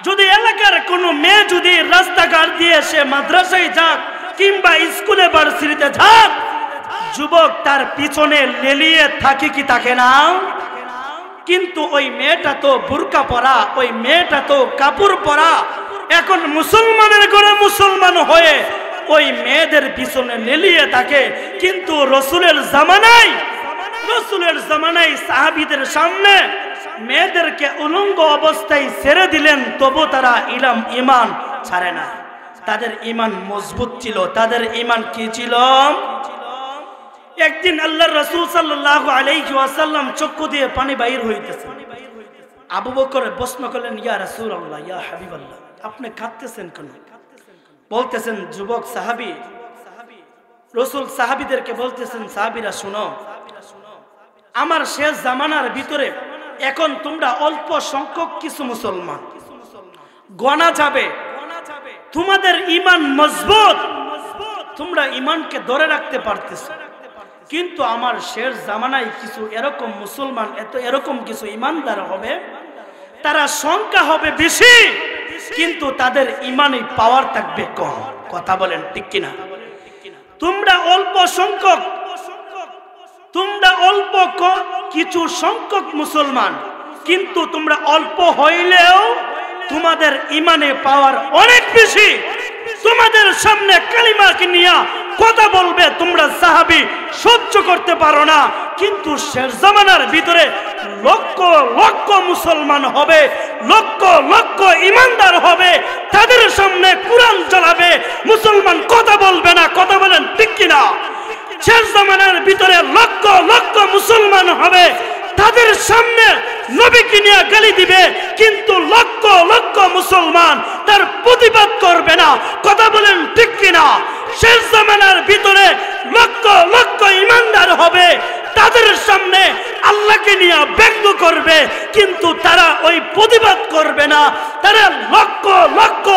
যদি এলাকার কোনো মেয়ে যদি রাস্তাঘাট দিয়ে সে মাদ্রাসায় যাক কিংবা স্কুলে ভার্সিটিতে যাক, যুবক তার পিছনে লেলিয়ে থাকে কি থাকে না? কিন্তু ওই মেয়েটা তো বুরকা পরা, ওই মেয়েটা তো কাপড় পরা, এখন মুসলমানের ঘরে মুসলমান হয়ে ওই মেয়েদের পিছনে লেলিয়ে থাকে। কিন্তু রসুলের জামানায় সাহাবীদের সামনে মেয়েদেরকে উলঙ্গ অবস্থায় ছেড়ে দিলেন, তবু তারা ঈমান ছাড়ে না, তাদের ঈমান মজবুত ছিল। তাদের ঈমান কি ছিল? একদিন আল্লাহর রাসূল সাল্লাল্লাহু আলাইহি ওয়াসাল্লাম চক্ষু দিয়ে পানি বাইর হইতেছে। আবু বকর প্রশ্ন করলেন, ইয়া রাসূলুল্লাহ, ইয়া হাবিবাল্লাহ, আপনি কাঁদতেছেন কেন? বলতেছেন যুবক সাহাবী, রাসূল সাহাবীদেরকে বলতেছেন, সাহাবীরা শুনো, আমার শেষ জামানার ভিতরে এখন তোমরা অল্প সংখ্যক কিছু মুসলমান গণা যাবে, তোমাদের ঈমান মজবুত, তোমরা ঈমানকে ধরে রাখতে পারতেছো, কিন্তু আমার শেষ জামানায় কিছু এরকম মুসলমান, এরকম কিছু ঈমানদার হবে, তারা সংখ্যা হবে বেশি, কিন্তু তাদের ঈমানে পাওয়ার থাকবে কম। কথা বলেন ঠিক কিনা? তোমরা অল্প সংখ্যক, তোমরা অল্প কিছু সংখ্যক মুসলমান, কিন্তু তোমরা অল্প হইলেও তোমাদের ঈমানে পাওয়ার অনেক বেশি, তোমাদের সামনে কালিমাকে নিয়ে কথা বলবে, তোমরা সাহাবী সহ্য করতে পারো না, কিন্তু শেষ জামানার ভিতরে লক্ষ লক্ষ মুসলমান হবে, লক্ষ লক্ষ ইমানদার হবে, তাদের সামনে কোরআন চালাবে, মুসলমান কথা বলবে না। কথা বলেন ঠিক কিনা? শেষ জামানার ভিতরে লক্ষ লক্ষ মুসলমান হবে, তাদের সামনে নবীকে নিয়ে গালি দিবে, কিন্তু লক্ষ লক্ষ মুসলমান তার প্রতিবাদ করবে না। কথা বলেন ঠিক কিনা? শেষ জামানার ভিতরে লক্ষ লক্ষ ইমানদার হবে, তাদের সামনে আল্লাহকে নিয়ে ব্যঙ্গ করবে, কিন্তু তারা ওই প্রতিবাদ করবে না। তারা লক্ষ লক্ষ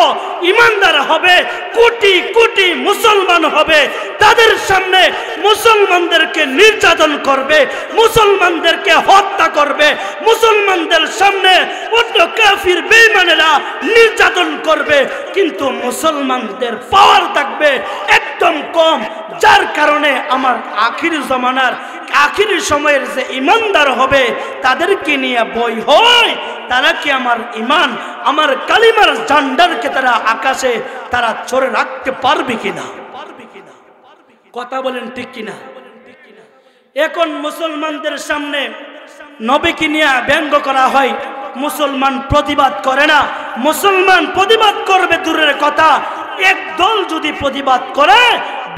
ইমানদার হবে, কোটি কোটি মুসলমান হবে, তাদের সামনে মুসলমানদেরকে নির্যাতন করবে, মুসলমানদেরকে হত্যা করবে, মুসলমানদের সামনে অন্য কাফির বেঈমানেরা নির্যাতন করবে, কিন্তু মুসলমানদের পাওয়ার থাকবে একদম কম। যার কারণে আমার আখির জমানার আখির সময়ের যে ইমানদার হবে তাদেরকে নিয়ে বই হয়, তারা কি আমার ইমান আমার কালিমার ঝান্ডারকে তারা আকাশে তারা চড়ে রাখতে পারবে কিনা? কথা বলেন ঠিক কিনা? এখন মুসলমানদের সামনে নবীকে নিয়ে ব্যঙ্গ করা হয়, মুসলমান প্রতিবাদ করে না। মুসলমান প্রতিবাদ করবে দূরের কথা, এক দল যদি প্রতিবাদ করে,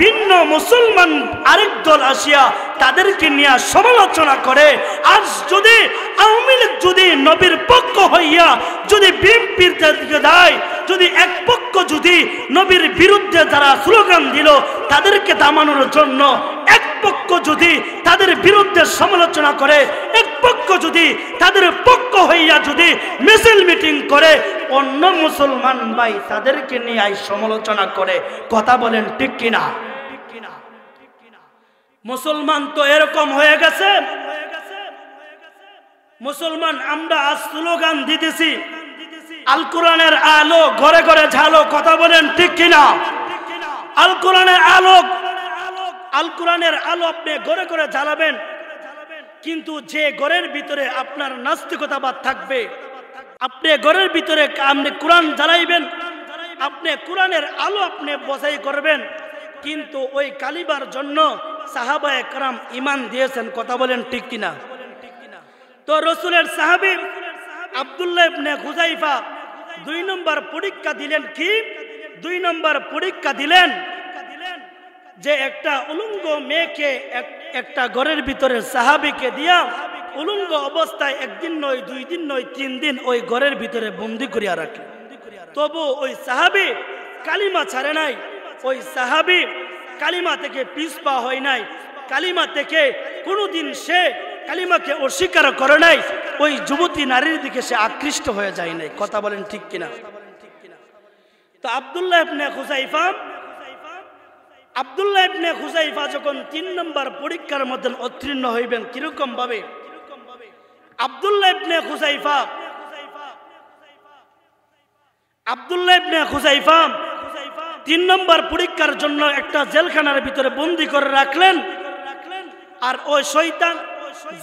ভিন্ন মুসলমান আরেক দল আসিয়া তাদেরকে নিয়ে সমালোচনা করে। আজ যদি আওয়ামী লীগ যদি নবীর পক্ষ হইয়া যদি বিএনপির দিকে দেয়, যদি এক পক্ষ যদি নবীর বিরুদ্ধে যারা স্লোগান দিল তাদেরকে থামানোর জন্য, এক পক্ষ যদি তাদের বিরুদ্ধে সমালোচনা করে, এক পক্ষ যদি তাদের পক্ষ হইয়া যদি মিছিল মিটিং করে, অন্য মুসলমান ভাই তাদেরকে নিয়ে সমালোচনা করে। কথা বলেন ঠিক কিনা? মুসলমান তো এরকম হয়ে গেছে, মুসলমান আমরা আজ স্লোগান দিতেছি, আল কোরআনের আলো ঘরে ঘরে ঝালো। কথা বলেন ঠিক কিনা? আল কোরআনের আলো, আল কোরআনের আলো আপনি ঘরে ঘরে জ্বালাবেন, কিন্তু যে ঘরের ভিতরে আপনার নাস্তিকতাবাদ থাকবে, আপনি ঘরের ভিতরে আপনি কোরআন জ্বালাইবেন, আপনি কোরআনের আলো আপনি বজাই করবেন, কিন্তু ওই কালিবার জন্য সাহাবায়ে কেরাম ঈমান দিয়েছেন। কথা বলেন ঠিক কিনা? তো রাসূলের সাহাবী আব্দুল্লাহ ইবনে হুযাইফা 2 নম্বর পরীক্ষা দিলেন। কি 2 নম্বর পরীক্ষা দিলেন? যে একটা উলঙ্গ মেয়েকে একটা ঘরের ভিতরে সাহাবীকে দিয়া উলঙ্গ অবস্থায় একদিন নয়, 2 দিন নয়, 3 দিন ওই ঘরের ভিতরে বন্দী করিয়া রাখলেন। তবু ওই সাহাবী কালিমা ছাড়ে নাই, ওই সাহাবী কালিমা থেকে পিছপা হয় নাই, কালিমা থেকে কোনোদিন সে কালিমাকে অস্বীকার করে নাই, ওই যুবতী নারীর দিকে সে আকৃষ্ট হয়ে যায় নাই। কথা বলেন ঠিক কিনা? তো আব্দুল্লাহ ইবনে হুযাইফা যখন 3 নম্বর পরীক্ষার মধ্যে উত্তীর্ণ হইবেন, কিরকম ভাবে? আব্দুল্লাহ ইবনে হুযাইফা 3 নম্বর পরীক্ষার জন্য একটা জেলখানার ভিতরে বন্দী করে রাখলেন। আর ওই শয়তান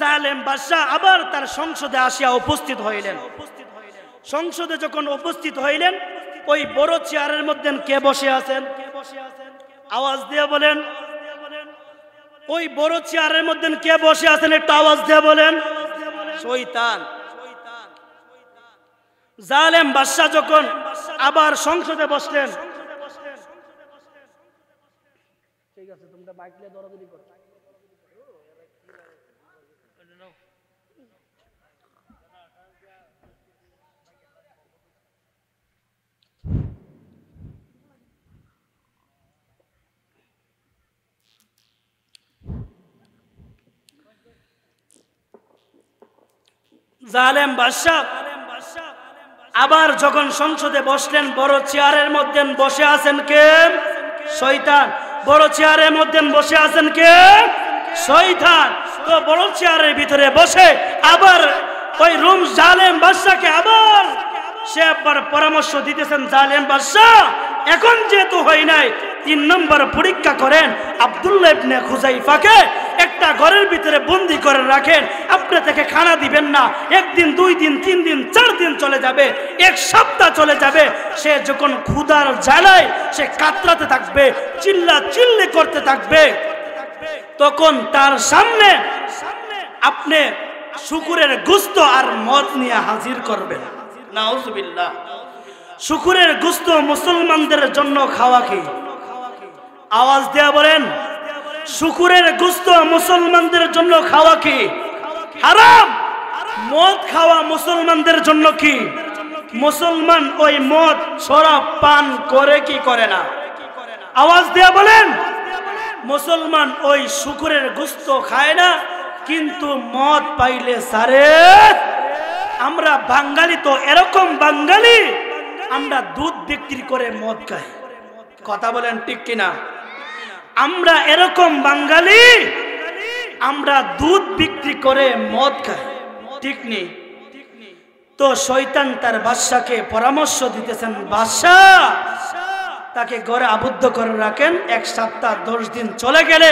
জালেম বাদশা আবার তার সংসদে আসিয়া উপস্থিত হইলেন। সংসদে যখন উপস্থিত হইলেন, ওই বড় চেয়ারের মধ্যে কে বসে আছেন? আওয়াজ দিয়ে বলেন। ওই বড় চেয়ারের মধ্যে কে বসে আছেন? একটু আওয়াজ দিয়ে বলেন। শয়তান। জালেম বাদশা যখন আবার সংসদে বসলেন, ঠিক আছে তোমরা বাইক নিয়ে দৌড়াদৌড়ি করো। জালেম বাদশা আবার যখন সংসদে বসলেন, বড় চেয়ারের মধ্যে বসে আছেন কে? শয়তান। বড় চেয়ারের মধ্যে বসে আছেন কে? শয়তান। তো বড় চেয়ারের ভিতরে বসে আবার ওই রুম জালেম বাদশাকে আবার সে একবার পরামর্শ দিতেছেন, জালেম বাদশা এখন যেহেতু হয় নাই, 3 নম্বর পরীক্ষা করেন, আব্দুল্লাহ ইবনে হুযাইফাকে একটা ঘরের ভিতরে বন্দি করে রাখেন, আপনি তাকে খানা দিবেন না, একদিন 2 দিন 3 দিন 4 দিন চলে যাবে, 1 সপ্তাহ চলে যাবে, সে যখন ক্ষুধার জ্বালায় সে কাতরাতে থাকবে, চিল্লি করতে থাকবে, তখন তার সামনে আপনি শুকুরের গোশত আর মদ নিয়ে হাজির করবেন। নাউজুবিল্লাহ। শুকুরের গোশত মুসলমানদের জন্য খাওয়া কি? আওয়াজ দেয়া বলেন, শুকুরের গোশত মুসলমানদের জন্য খাওয়া কি? হারাম। মদ খাওয়া মুসলমানদের জন্য কি? মুসলমান ওই মদ শরাব পান করে কি করে না? আওয়াজ দেয়া বলেন, মুসলমান ওই শুকুরের গোশত খায় না, কিন্তু মদ পাইলে সারে। আমরা বাঙালি তো এরকম বাঙালি, আমরা দুধ বিক্রি করে মদ খাই। কথা বলেন ঠিক কিনা? আমরা এরকম বাঙালি, আমরা দুধ বিক্রি করে মদ খাই, ঠিক নেই? তো শয়তান তার বাদশাকে পরামর্শ দিতেছেন, বাদশা তাকে ঘরে আবদ্ধ করে রাখেন, 1 সপ্তাহ 10 দিন চলে গেলে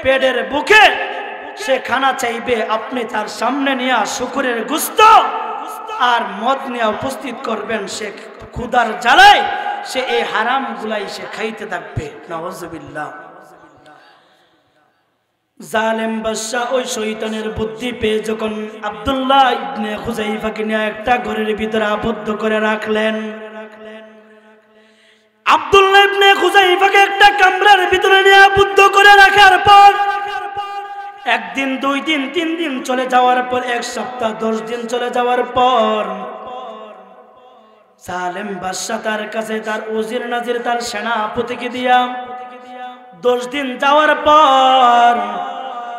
পেটের বুকে সে খানা চাইবে, আপনি তার সামনে নিয়ে শুকুরের গোশত আর মদ নিয়ে উপস্থিত করবেন, সে ক্ষুধার জ্বালায় সে এই হারাম গুলাই সে খাইতে থাকবে। নাউজুবিল্লাহ। জালেম বাদশা ওই শয়তানের বুদ্ধি পেয়ে যখন আব্দুল্লাহ ইবনে হুযাইফাকে নিয়ে একটা ঘরের ভিতরে আবদ্ধ করে রাখলেন, আব্দুল্লাহ ইবনে হুযাইফাকে একটা কামরার ভিতরে নিয়ে আবদ্ধ করে রাখার পর 1 দিন 2 দিন 3 দিন চলে যাওয়ার পর 1 সপ্তাহ 10 দিন চলে যাওয়ার পর জালেম বাদশা তার কাছে তার উজির নাজির তার সেনাপতিকে দিয়া 10 দিন যাওয়ার পর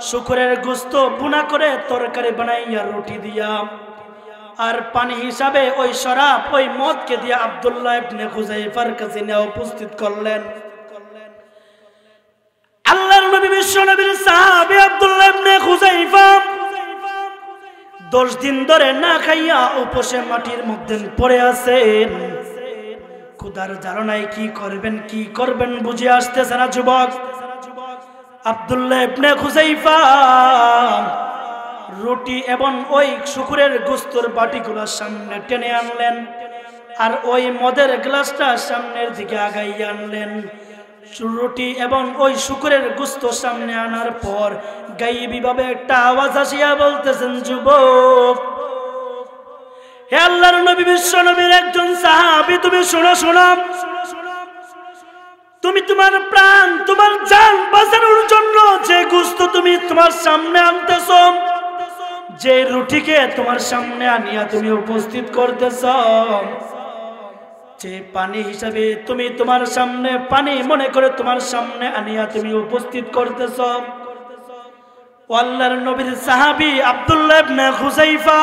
শুকুরের গোশত বুনা করে তরকারি বানাইয়া রুটি দিয়া আর পানি হিসাবে ওই শরাব ওই মদকে দিয়া আব্দুল্লাহ ইবনে হুযাইফার কাছে নিয়ে উপস্থিত করলেন। আল্লাহর নবী বিশ্ব নবীর সাহাবী আব্দুল্লাহ ইবনে হুযাইফা 10 দিন ধরে না খাইয়া উপসে মাটির মধ্যে পড়ে আছেন। ক্ষুধার জ্বালায় কি করবেন বুঝে আসতেছে না যুবক। আব্দুল্লাহ ইবনে হুযাইফা রুটি এবং ওই শুকুরের গোশতের বাটিগুলোর সামনে টেনে আনলেন আর ওই মদের গ্লাসটা সামনের দিকে আগাইয়া আনলেন। রুটি এবং ওই শুকুরের গোশত সামনে আনার পর গায়েবী ভাবে একটা আওয়াজ আসিয়া বলতেছেন, যুবক, হে আল্লাহর নবী বিশ্ব নবীর একজন সাহাবী, তুমি শোনো, তুমি তোমার প্রাণ তোমার জান বাঁচানোর জন্য যে গোশত তুমি তোমার সামনে আনতেছ, যে রুটিকে তোমার সামনে আনিয়া তুমি উপস্থিত করতেছ, যে পানি হিসাবে তুমি তোমার সামনে পানি মনে করে তোমার সামনে আনিয়া তুমি উপস্থিত করতেছ, আল্লাহর নবীর সাহাবী আব্দুল্লাহ ইবনে হুযাইফা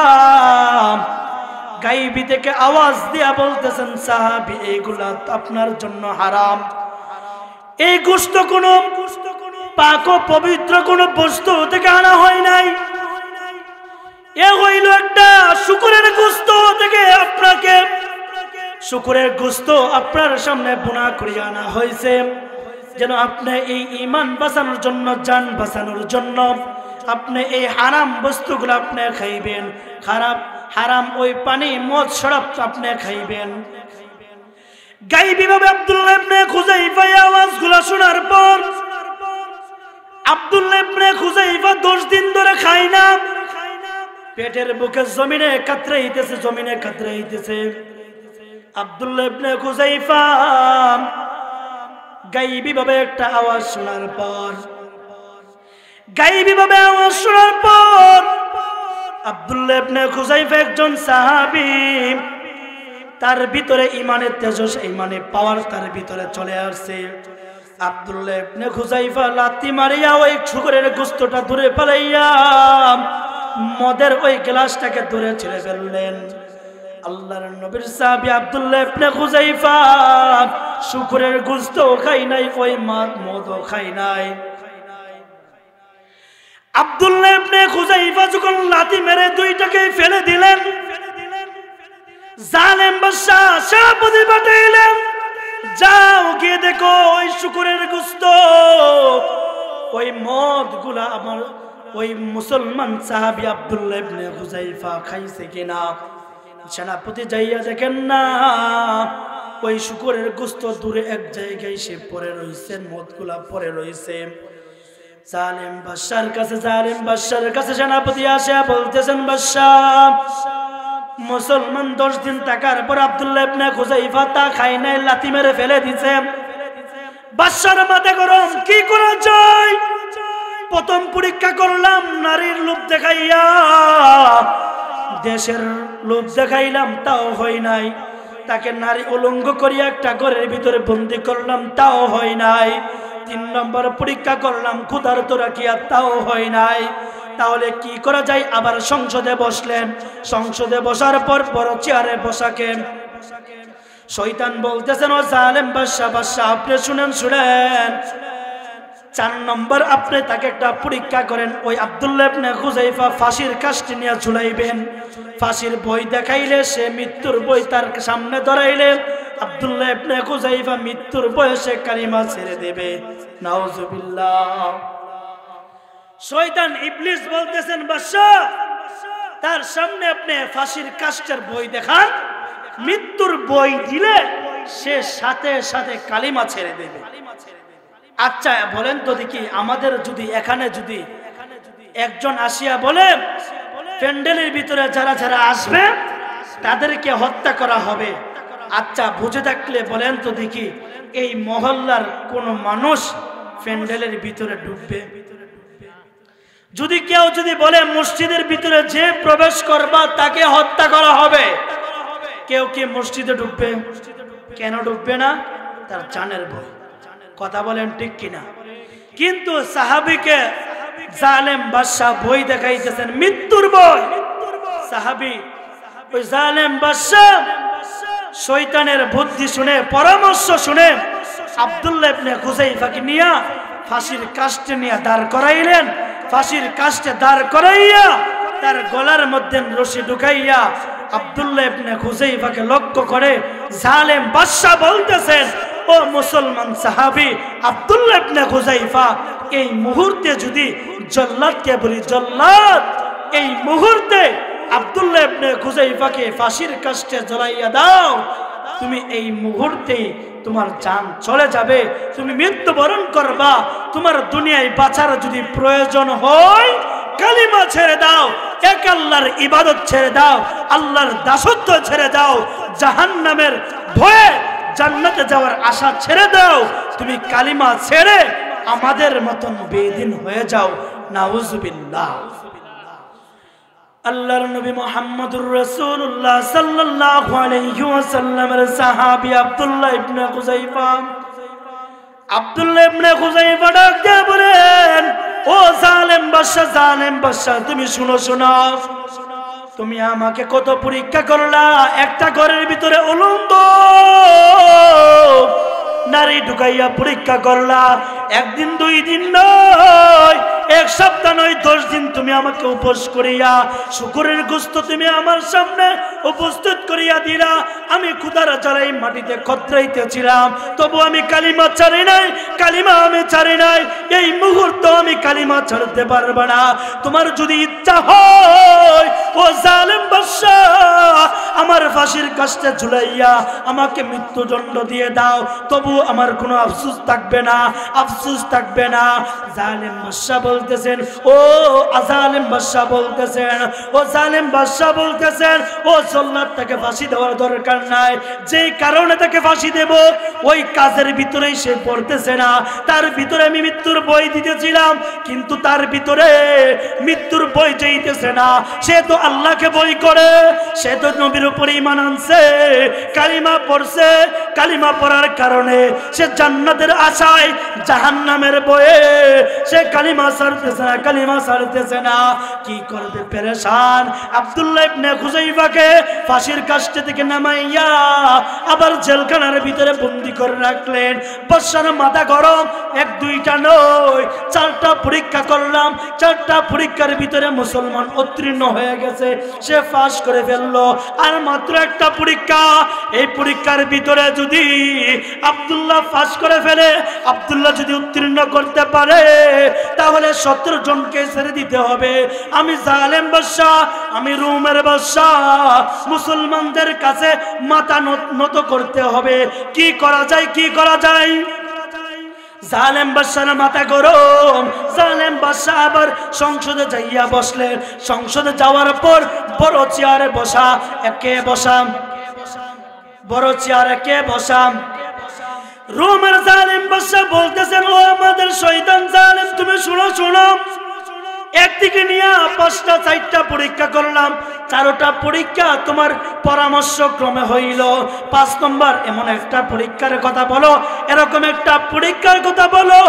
গায়েবী থেকে আওয়াজ দিয়া বলতেছেন, সাহাবী, এইগুলা আপনার জন্য হারাম। এই গোশত কোন পাক ও পবিত্র কোন বস্তু থেকে আনা হয় নাই, এ হইল একটা শুকুরের গোশত থেকে আপনাকে শুকুরের গোশত আপনার সামনে বুনা করিয়া আনা হয়েছে, যেন আপনি এই ঈমান বাঁচানোর জন্য, জান বাঁচানোর জন্য আপনি এই হারাম বস্তুগুলো আপনি খাইবেন, হারাম ওই পানি মদ শরাব আপনি খাইবেন। গায়েবী ভাবে আব্দুল্লাহ ইবনে হুযাইফা আওয়াজগুলো শোনার পর আব্দুল্লাহ ইবনে হুযাইফা 10 দিন ধরে খায় না, পেটের বুকে জমিনে কাতরাইতেছে। আব্দুল্লাহ ইবনে হুযাইফা গায়েবী ভাবে একটা আওয়াজ শোনার পর আব্দুল্লাহ ইবনে হুযাইফা একজন সাহাবী, তার ভিতরে ঈমানের তেজস, ঈমানের পাওয়ার তার ভিতরে চলে আসছে। আব্দুল্লাহ ইবনে হুযাইফা লাথি মারিয়া ওই শুকুরের গোশতটা দূরে পালাইয়া মদের ওই গ্লাসটাকে দূরে ছেড়ে ফেললেন। আল্লাহর নবীর সাহাবী আব্দুল্লাহ ইবনে হুযাইফা শুকুরের গোশত খাই নাই, ওই মদও খাই নাই। আব্দুল্লাহ ইবনে হুযাইফা যখন লাথি মেরে দুইটাকে ফেলে দিলেন, জালেম বাদশা সেনাপতি পাঠাইলেন, যাও গিয়ে দেখো ওই শুকুরের গোশত ওই মদগুলা আমার ওই মুসলমান সাহাবী আব্দুল্লাহ ইবনে হুযায়ফা খাইছে কিনা। সেনাপতি যাইয়া দেখেন না, ওই শুকরের গোশত দূরে এক জায়গায় সে পড়ে রইছে, মদগুলা পড়ে রইছে। জালেম বাদশার কাছে সেনাপতি আসে বলতেছেন, বাদশাহ, মুসলমান 10 দিন থাকার পর আব্দুল্লাহ ইবনে হুযায়ফা তা খায় নাই, লাথি মেরে ফেলে দিছে। বাদশার মাথা গরম, কি করা যায়? প্রথম পরীক্ষা করলাম নারীর লোভ দেখাইয়া, দেশের লোভ দেখাইলাম, তাও হয় নাই। তাকে নারী উলঙ্গ করিয়া একটা ঘরের ভিতরে বন্দি করলাম, তাও হয় নাই। 3 নম্বর পরীক্ষা করলাম ক্ষুধার্ত রাখিয়া, তাও হয় নাই। তাহলে কি করা যায়? আবার সংসদে বসলেন। সংসদে বসার পর বড় চেয়ারে বসাকে শয়তান বলতেছেন, ও জালেম বাদশা, আপনি শুনেন 4 নম্বর আপনি তাকে একটা পরীক্ষা করেন। ওই আব্দুল্লাহ ইবনে হুযায়ফা ফাঁসির কাষ্ঠে নিয়ে ঝুলাইবেন। ফাঁসির বই দেখাইলে, সে মৃত্যুর বই তার সামনে ধরাইলে আব্দুল্লাহ ইবনে হুযায়ফা মৃত্যুর বয়সে কালিমা ছেড়ে দেবে। নাউজুবিল্লাহ। শয়তান ইবলিস বলতেছেন, বাদশা, তার সামনে আপনি ফাঁসির কাষ্ঠের বই দেখান, মৃত্যুর বই দিলে সে সাথে সাথে কালিমা ছেড়ে দেবে। আচ্ছা বলেন তো দেখি, আমাদের যদি এখানে যদি একজন আসিয়া বলে প্যান্ডেলের ভিতরে যারা যারা আসবে তাদেরকে হত্যা করা হবে, আচ্ছা বুঝে থাকলে বলেন তো দেখি, এই মহল্লার কোন মানুষ প্যান্ডেলের ভিতরে ঢুকবে? যদি কেউ যদি বলে মসজিদের ভিতরে যে প্রবেশ করবা তাকে হত্যা করা হবে, কেউ কি মসজিদে ঢুকবে? কেন ঢুকবে না? তার জানের ভয়। কথা বলেন ঠিক কিনা? কিন্তু সাহাবীকে জালেম বাদশা বই দেখাইতেছেন, মৃত্যুর বই। সাহাবী ওই জালেম বাদশা শয়তানের বুদ্ধি শুনে, পরামর্শ শুনে আব্দুল্লাহ ইবনে হুযায়ফাকে নিয়ে ফাঁসির কাষ্ঠে নিয়ে দাঁড় করাইলেন। ফাঁসির কাষ্ঠে দাঁড় করাইয়া তার গলার মধ্যে রশি ঢুকাইয়া আব্দুল্লাহ ইবনে হুযায়ফাকে লক্ষ্য করে জালেম বাদশা বলতেছেন, ও মুসলমান সাহাবী আব্দুল্লাহ ইবনে হুযায়ফা, এই মুহূর্তে যদি জল্লাদকে বলি, জল্লাদ এই মুহূর্তে আব্দুল্লাহ ইবনে হুযায়ফাকে ফাঁসির কাষ্ঠে ঝুলাইয়া দাও, তুমি এই মুহূর্তে তোমার জান চলে যাবে, তুমি মৃত্যুবরণ করবা। তোমার দুনিয়ায় বাঁচার যদি প্রয়োজন হয় কালিমা ছেড়ে দাও, এক আল্লাহর ইবাদত ছেড়ে দাও, আল্লাহর দাসত্ব ছেড়ে দাও, জাহান্নামের ভয়ে জান্নাতে যাওয়ার আশা ছেড়ে দাও, তুমি কালিমা ছেড়ে আমাদের মতন বেদিন হয়ে যাও। নাউজুবিল্লাহ। আল্লাহর নবী মুহাম্মদুর রাসূলুল্লাহ সাল্লাল্লাহু আলাইহি ওয়াসাল্লামের সাহাবী আব্দুল্লাহ ইবনে হুযায়ফা, আব্দুল্লাহ ইবনে হুযায়ফা ডাক দিয়ে বলেন, ও জালেম বাদশা, তুমি শুনো, তুমি আমাকে কত পরীক্ষা করলা, একটা ঘরের ভিতরে উলঙ্গ নারী ঢুকাইয়া পরীক্ষা করলা, 1 দিন 2 দিন নয়, 1 সপ্তাহ নয়, 10 দিন তুমি আমাকে উপোস করিয়া শুকরের গোশত তুমি আমার সামনে উপস্থিত করিয়া দিলা। আমি ক্ষুধার জ্বালাই মাটিতে খতরাইতেছিলাম, তবু আমি কালিমা ছাড়ি নাই, এই মুহূর্তে আমি কালিমা ছাড়তে পারবো না। তোমার যদি ইচ্ছা হয় ও জালেম বাদশা, আমার ফাঁসির কাষ্ঠে ঝুলাইয়া আমাকে মৃত্যুদণ্ড দিয়ে দাও, তবু আমার কোনো আফসোস থাকবে না। জালেম বাদশা বলতেছেন, ও জালেম বাদশা বলতেছেন, ও জল্লাদ তাকে ফাঁসি দেওয়ার দরকার নাই, যে কারণে তাকে ফাঁসি দেব ওই কাজের ভিতরেই সে পড়তেছে না। তার ভিতরে আমি মৃত্যুর বই দিতেছিলাম, কিন্তু তার ভিতরে মৃত্যুর বই যাইতেছে না। সে তো আল্লাহকে বই করে, সে তো নবীর উপর ঈমান আনছে, কালিমা পড়ছে, কালিমা পড়ার কারণে সে জান্নাতের আশায় জাহান্নামের বয়ে সে কালিমা ছাড়তেছে না। কি করবে? পেরেশান। আব্দুল্লাহ ইবনে হুযায়ফাকে ফাঁসির কাষ্ঠে থেকে নামাইয়া আবার জেলখানার ভিতরে বন্দী করে রাখলেন। বাদশার মাথা গরম, 1-2টা নয়, 4টা পরীক্ষা করলাম, 4টা পরীক্ষার ভিতরে মুসলমান উত্তীর্ণ হয়ে গেছে, সে পাস করে ফেললো। আর আর মাত্র একটা পরীক্ষা। এই পরীক্ষার ভিতরে যদি আব্দুল্লাহ পাস করে ফেলে, আব্দুল্লাহ যদি উত্তীর্ণ করতে পারে, তাহলে 17 জনকে ছেড়ে দিতে হবে। আমি জালেম বাদশাহ, আমি রোমের বাদশাহ, মুসলমানদের কাছে মাথা নত করতে হবে। কি করা যায়, কি করা যায়? জালেম বাদশার মাথা গরম। জালেম বাদশাহ আবার সংসদে যাইয়া বসলেন। সংসদে যাওয়ার পর বড় চেয়ারে বসা, একে বসাম, বড় চেয়ারে কে বসাম? রোমের জালেম বাদশাহ বলতেছেন, ও আমাদের শয়তান জালেম, তুমি শুনো শুনো, একদিকে নিয়ে 5টা 4টা পরীক্ষা করলাম, 4টা পরীক্ষা তোমার পরামর্শ ক্রমে হইল। 5 নম্বর এমন একটা পরীক্ষার কথা বলো, এরকম একটা পরীক্ষার কথা বলো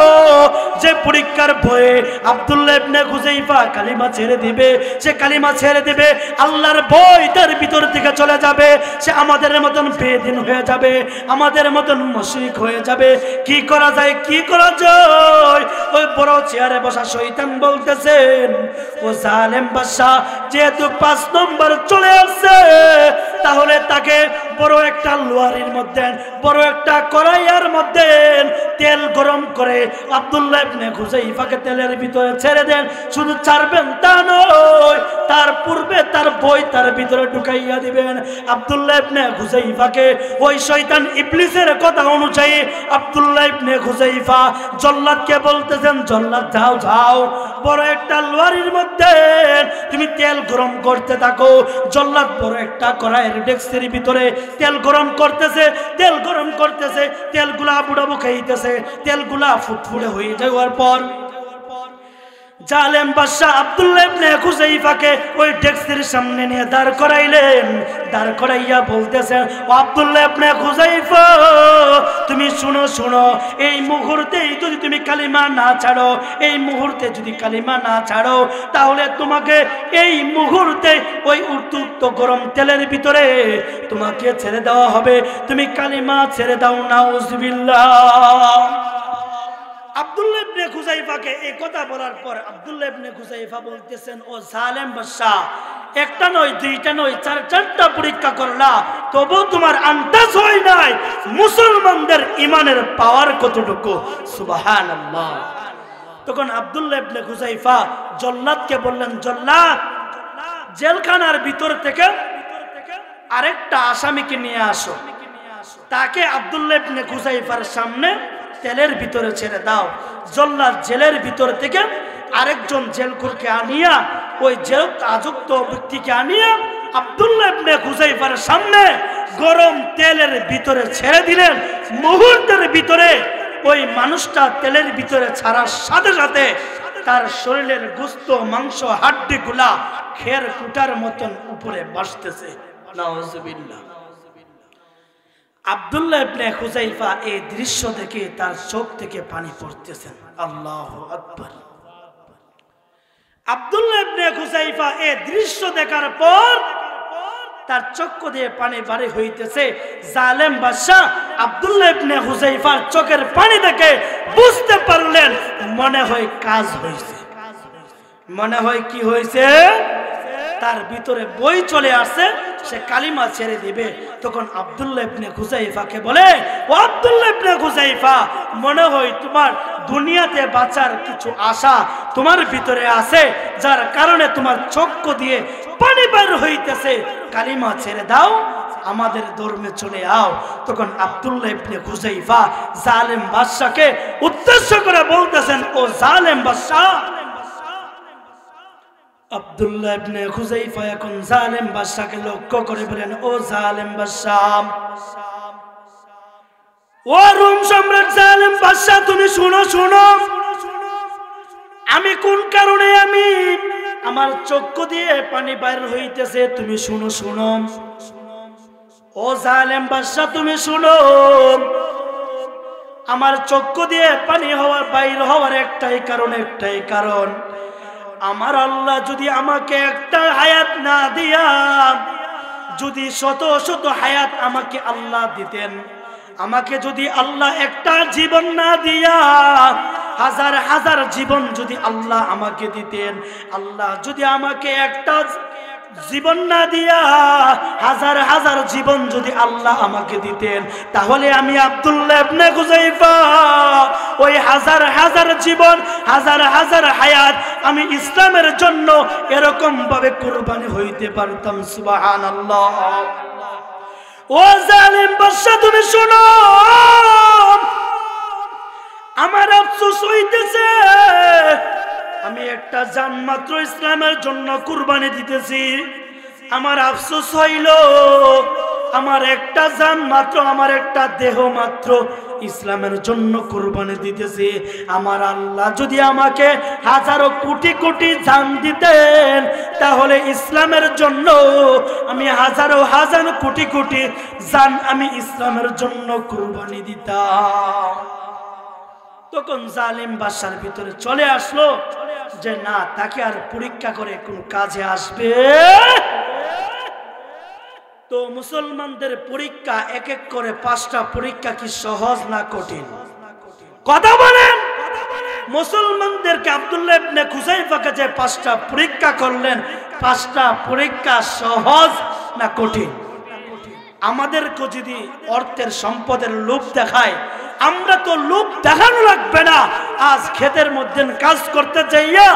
যে পরীক্ষার ভয়ে আব্দুল্লাহ ইবনে হুযাইফা কালিমা ছেড়ে দিবে। সে কালিমা ছেড়ে দিবে, আল্লাহর ভয় তার ভিতর থেকে চলে যাবে, সে আমাদের মতন বেদিন হয়ে যাবে, আমাদের মতন মুশরিক হয়ে যাবে। কি করা যায়, কি করা যায়? ওই বড় চেয়ারে বসা শয়তান বলতেছে, ও জালেম বাদশা, যেহেতু 5 নম্বর চলে আসছে, তাহলে তাকে বড় একটা লোহারির মধ্যে, বড় একটা কড়াইয়ের মধ্যে তেল গরম করে আব্দুল্লাহ ইবনে হুযাইফাকে তেলের ভিতরে ছেড়ে দেন। শুধু ছাড়বেন তা নয়, তার পূর্বে তার বই তার ভিতরে ঢুকাইয়া দিবেন। আব্দুল্লাহ ইবনে হুযাইফাকে ওই শয়তান ইবলিসের কথা অনুযায়ী আব্দুল্লাহ ইবনে হুযাইফা জল্লাদকে বলতেছেন, জল্লাদ যাও যাও, বড় একটা লোহারির মধ্যে তুমি তেল গরম করতে থাকো। জল্লাদ বড় একটা কড়াইয়ের ডেক্সের ভিতরে তেল গরম করতেছে, তেল গরম করতেছে, তেলগুলা বুড়াবু খাইতেছে, তেলগুলা ফুটফুটে হয়ে যাওয়ার পর জালেম বাদশা আব্দুল্লাহ ইবনে হুযাইফাকে ওই ডেস্কের সামনে নিয়ে দাঁড় করাইলেন। দাঁড় করাইয়া বলতেছেন, ও আব্দুল্লাহ ইবনে হুযাইফা, তুমি শুনো শুনো, এই মুহূর্তেই যদি তুমি কালিমা না ছাড়ো, এই মুহূর্তে যদি কালিমা না ছাড়ো, তাহলে তোমাকে এই মুহূর্তে ওই উত্তপ্ত গরম তেলের ভিতরে তোমাকে ছেড়ে দেওয়া হবে। তুমি কালিমা ছেড়ে দাও, নাউযুবিল্লাহ। আব্দুল্লাহ ইবনে হুযাইফাকে এই কথা বলার পর আব্দুল্লাহ ইবনে হুযাইফা বলতেছেন, ও জালেম বাদশা, একটা নয়, দুইটা নয়, 4টা পরীক্ষা করলা, তবু তোমার আন্দাজ হয় নাই মুসলমানদের ইমানের পাওয়ার কতটুকু। সুবহানাল্লাহ। তখন আব্দুল্লাহ ইবনে হুযাইফা জল্লাদকে বললেন, জল্লাদ, জেলখানার ভিতর থেকে আরেকটা আসামিকে নিয়ে আসো, তাকে আব্দুল্লাহ ইবনে হুযাইফার সামনে তেলের ভিতরে ছেড়ে দাও। জল্লাদ জেলের ভিতর থেকে আরেকজন জেলখোরকে আনিয়া, ওই জেল আযুক্ত ব্যক্তিকে আনিয়া আব্দুল্লাহ ইবনে হুযাইফার সামনে গরম তেলের ভিতরে ছেড়ে দিলেন। মুহূর্তের ভিতরে ওই মানুষটা তেলের ভিতরে ছাড়ার সাথে সাথে তার শরীরের গোশত, মাংস, হাড্ডিগুলা খের কুটার মতন উপরে ভাসতেছে। নাউযুবিল্লাহ। আব্দুল্লাহ ইবনে হুযাইফা এই দৃশ্য দেখে তার চোখ থেকে পানি পড়তেছেন। আল্লাহু আকবার। আব্দুল্লাহ ইবনে হুযাইফা এই দৃশ্য দেখার পর তার চক্ষু দিয়ে পানি বাড়ি হইতেছে। জালেম বাদশা আব্দুল্লাহ ইবনে হুযাইফার চোখের পানি দেখে বুঝতে পারলেন, মনে হয় কাজ হয়েছে, মনে হয় কি হয়েছে, তার ভিতরে বই চলে আসছে, সে কালিমা ছেড়ে দিবে। তখন আব্দুল্লাহ ইবনে হুযাইফাকে বলে, ও আব্দুল্লাহ ইবনে হুযাইফা, মনে হয় তোমার দুনিয়াতে বাঁচার কিছু আশা তোমার ভিতরে আছে, যার কারণে তোমার চক্ষু দিয়ে পানি বের হইতেছে, কালিমা ছেড়ে দাও, আমাদের ধর্মে চলে আও। তখন আব্দুল্লাহ ইবনে হুযাইফা জালেম বাদশাকে উদ্দেশ্য করে বলতেছেন, ও জালেম বাদশা। আব্দুল্লাহ ইবনে হুযাইফা এখন জালেম বাদশাকে লক্ষ্য করে বলেন, ও জালেম বাদশা, ও রোম সম্রাট জালেম বাদশা, তুমি শুনো শুনো, আমি কোন কারণে আমি আমার চক্ষু দিয়ে পানি বাইর হইতেছে, তুমি শুনো শুনো। ও জালেম বাদশা, তুমি শুনো, আমার চক্ষু দিয়ে পানি হওয়ার বাইর হওয়ার একটাই কারণ, একটাই কারণ, আমার আল্লাহ যদি আমাকে একটা হায়াত না দিয়া, যদি শত শত হায়াত আমাকে আল্লাহ দিতেন, আমাকে যদি আল্লাহ একটা জীবন না দিয়া হাজার হাজার জীবন যদি আল্লাহ আমাকে দিতেন, আল্লাহ যদি আমাকে একটা জীবন না দিয়া হাজার হাজার জীবন যদি আল্লাহ আমাকে দিতেন, তাহলে আমি আব্দুল্লাহ ইবনে হুযায়ফা ওই হাজার হাজার জীবন, হাজার হাজার হায়াত আমি ইসলামের জন্য এরকম ভাবে কুরবানি হইতে পারতাম। সুবহানাল্লাহ। ও জালিম বাদশা, তুমি শোনো, আমার আফসোস হইতেছে, আমি একটা জান মাত্র ইসলামের জন্য কুরবানি দিতেছি। আমার আফসোস হইল, আমার একটা জান মাত্র, আমার একটা দেহ মাত্র ইসলামের জন্য কুরবানি দিতেছি। আমার আল্লাহ যদি আমাকে হাজারো কোটি কোটি জান দিতেন, তাহলে ইসলামের জন্য আমি হাজারো হাজার কোটি কোটি জান আমি ইসলামের জন্য কুরবানি দিতাম। তখন জালিম বাদশার ভিতরে চলে আসলো যে না, তাকে আর পরীক্ষা করে কোন কাজে আসবে। তো মুসলমানদের পরীক্ষা এক এক করে 5টা পরীক্ষা কি সহজ না কঠিন? কথা বলেন। মুসলমানদেরকে আব্দুল্লাহ ইবনে হুযায়ফাকে যে 5টা পরীক্ষা করলেন, 5টা পরীক্ষা সহজ না কঠিন? আমাদেরকে যদি অর্থের সম্পদের লোভ দেখায়, আমরা তো লোভ দেখানো লাগবে না। আজ ক্ষেতের মধ্যে কাজ করতে যাইয়া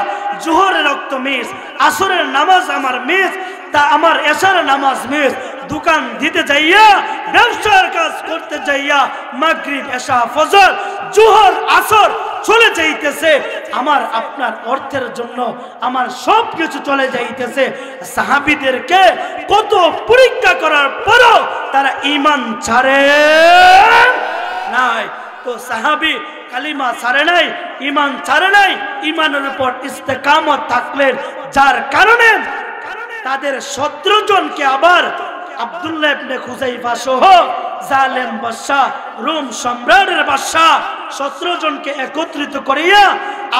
জোহরের রক্ত মিস, আসরের নামাজ আমার মিস, তা আমার এশারের নামাজ মিস, দোকান দিতে যাইয়া, ব্যবসার কাজ করতে যাইয়া মাগরিব এশা ফজর জোহর আসর চলে যাইতেছে। আমার আপনার অর্থের জন্য আমার সব কিছু চলে যাইতেছে। সাহাবীদেরকে কত পরীক্ষা করার পরও তারা ঈমান ছাড়ে নাই। তো সাহাবী কালিমা ছাড়ে নাই, ঈমান ছাড়ে নাই, ঈমানের উপর ইস্তেকামত থাকলেন, যার কারণে তাদের 17 জনকে আবার আব্দুল্লাহ ইবনে হুযায়ফা সহ জালেম বাদশা, রোম সম্রাটের বাদশা 17 জনকে একত্রিত করিয়া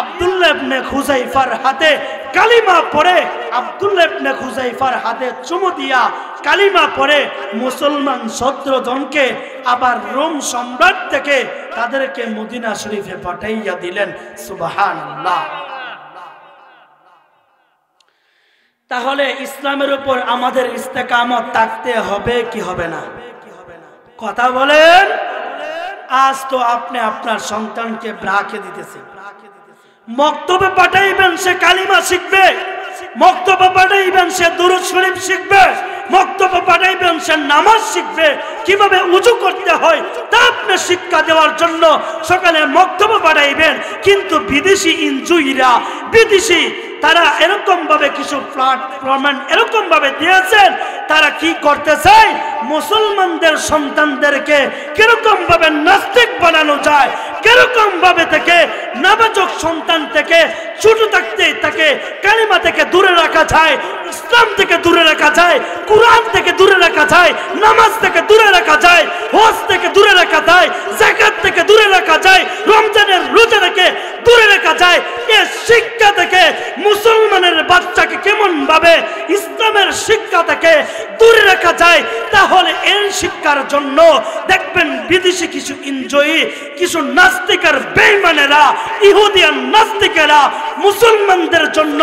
আব্দুল্লাহ ইবনে হুযায়ফার হাতে কালিমা পড়ে, আব্দুল্লাহ ইবনে হুযায়ফার হাতে চুমু দিয়া কালিমা পড়ে মুসলমান 17 জনকে আবার রোম সম্রাট থেকে তাদেরকে মদিনা শরীফে পাঠাইয়া দিলেন। সুবহানাল্লাহ। তাহলে ইসলামের উপর আমাদের ইস্তেকামত থাকতে হবে কি হবে না? কথা বলেন। আজ তো আপনি আপনার সন্তানকে ব্রাকে দিতেছেন, মক্তবে পাঠাইবেন, সে কালিমা শিখবে, মক্তবে পাঠাইবেন, সে দুরূদ শরীফ শিখবে, মক্তবে পাঠাইবেন, সে নামাজ শিখবে, কিভাবে উযু করতে হয় তা আপনি শিক্ষা দেওয়ার জন্য সকালে মক্তবে পাঠাইবেন। কিন্তু বিদেশি ইনজুইরা, বিদেশি তারা এরকম ভাবে কিছু প্ল্যাটফর্ম এরকম ভাবে দিয়েছেন, তারা কি করতে চায়, মুসলমানদের সন্তানদেরকে কিরকম ভাবে নাস্তিক বানানো যায়, কিরকম ভাবে থেকে নাবালক সন্তান থেকে ছোট থাকতে তাকে কালিমা থেকে দূরে রাখা যায়, ইসলাম থেকে দূরে রাখা যায়, কোরআন থেকে দূরে রাখা যায়, নামাজ থেকে দূরে রাখা যায়, হজ থেকে দূরে রাখা যায়, যাকাত থেকে দূরে রাখা যায়, রমজানের রোজা থেকে দূরে রাখা যায়। এই শিক্ষা থেকে মুসলমানের বাচ্চাকে কেমন ভাবে ইসলামের শিক্ষা থেকে দূরে রাখা যায়, তাহলে এই শিক্ষার জন্য দেখবেন বিদেশি কিছু এনজয়, কিছু নাস্তিকের বেঈমানেরা, ইহুদিয়ান নাস্তিকেরা মুসলমানদের জন্য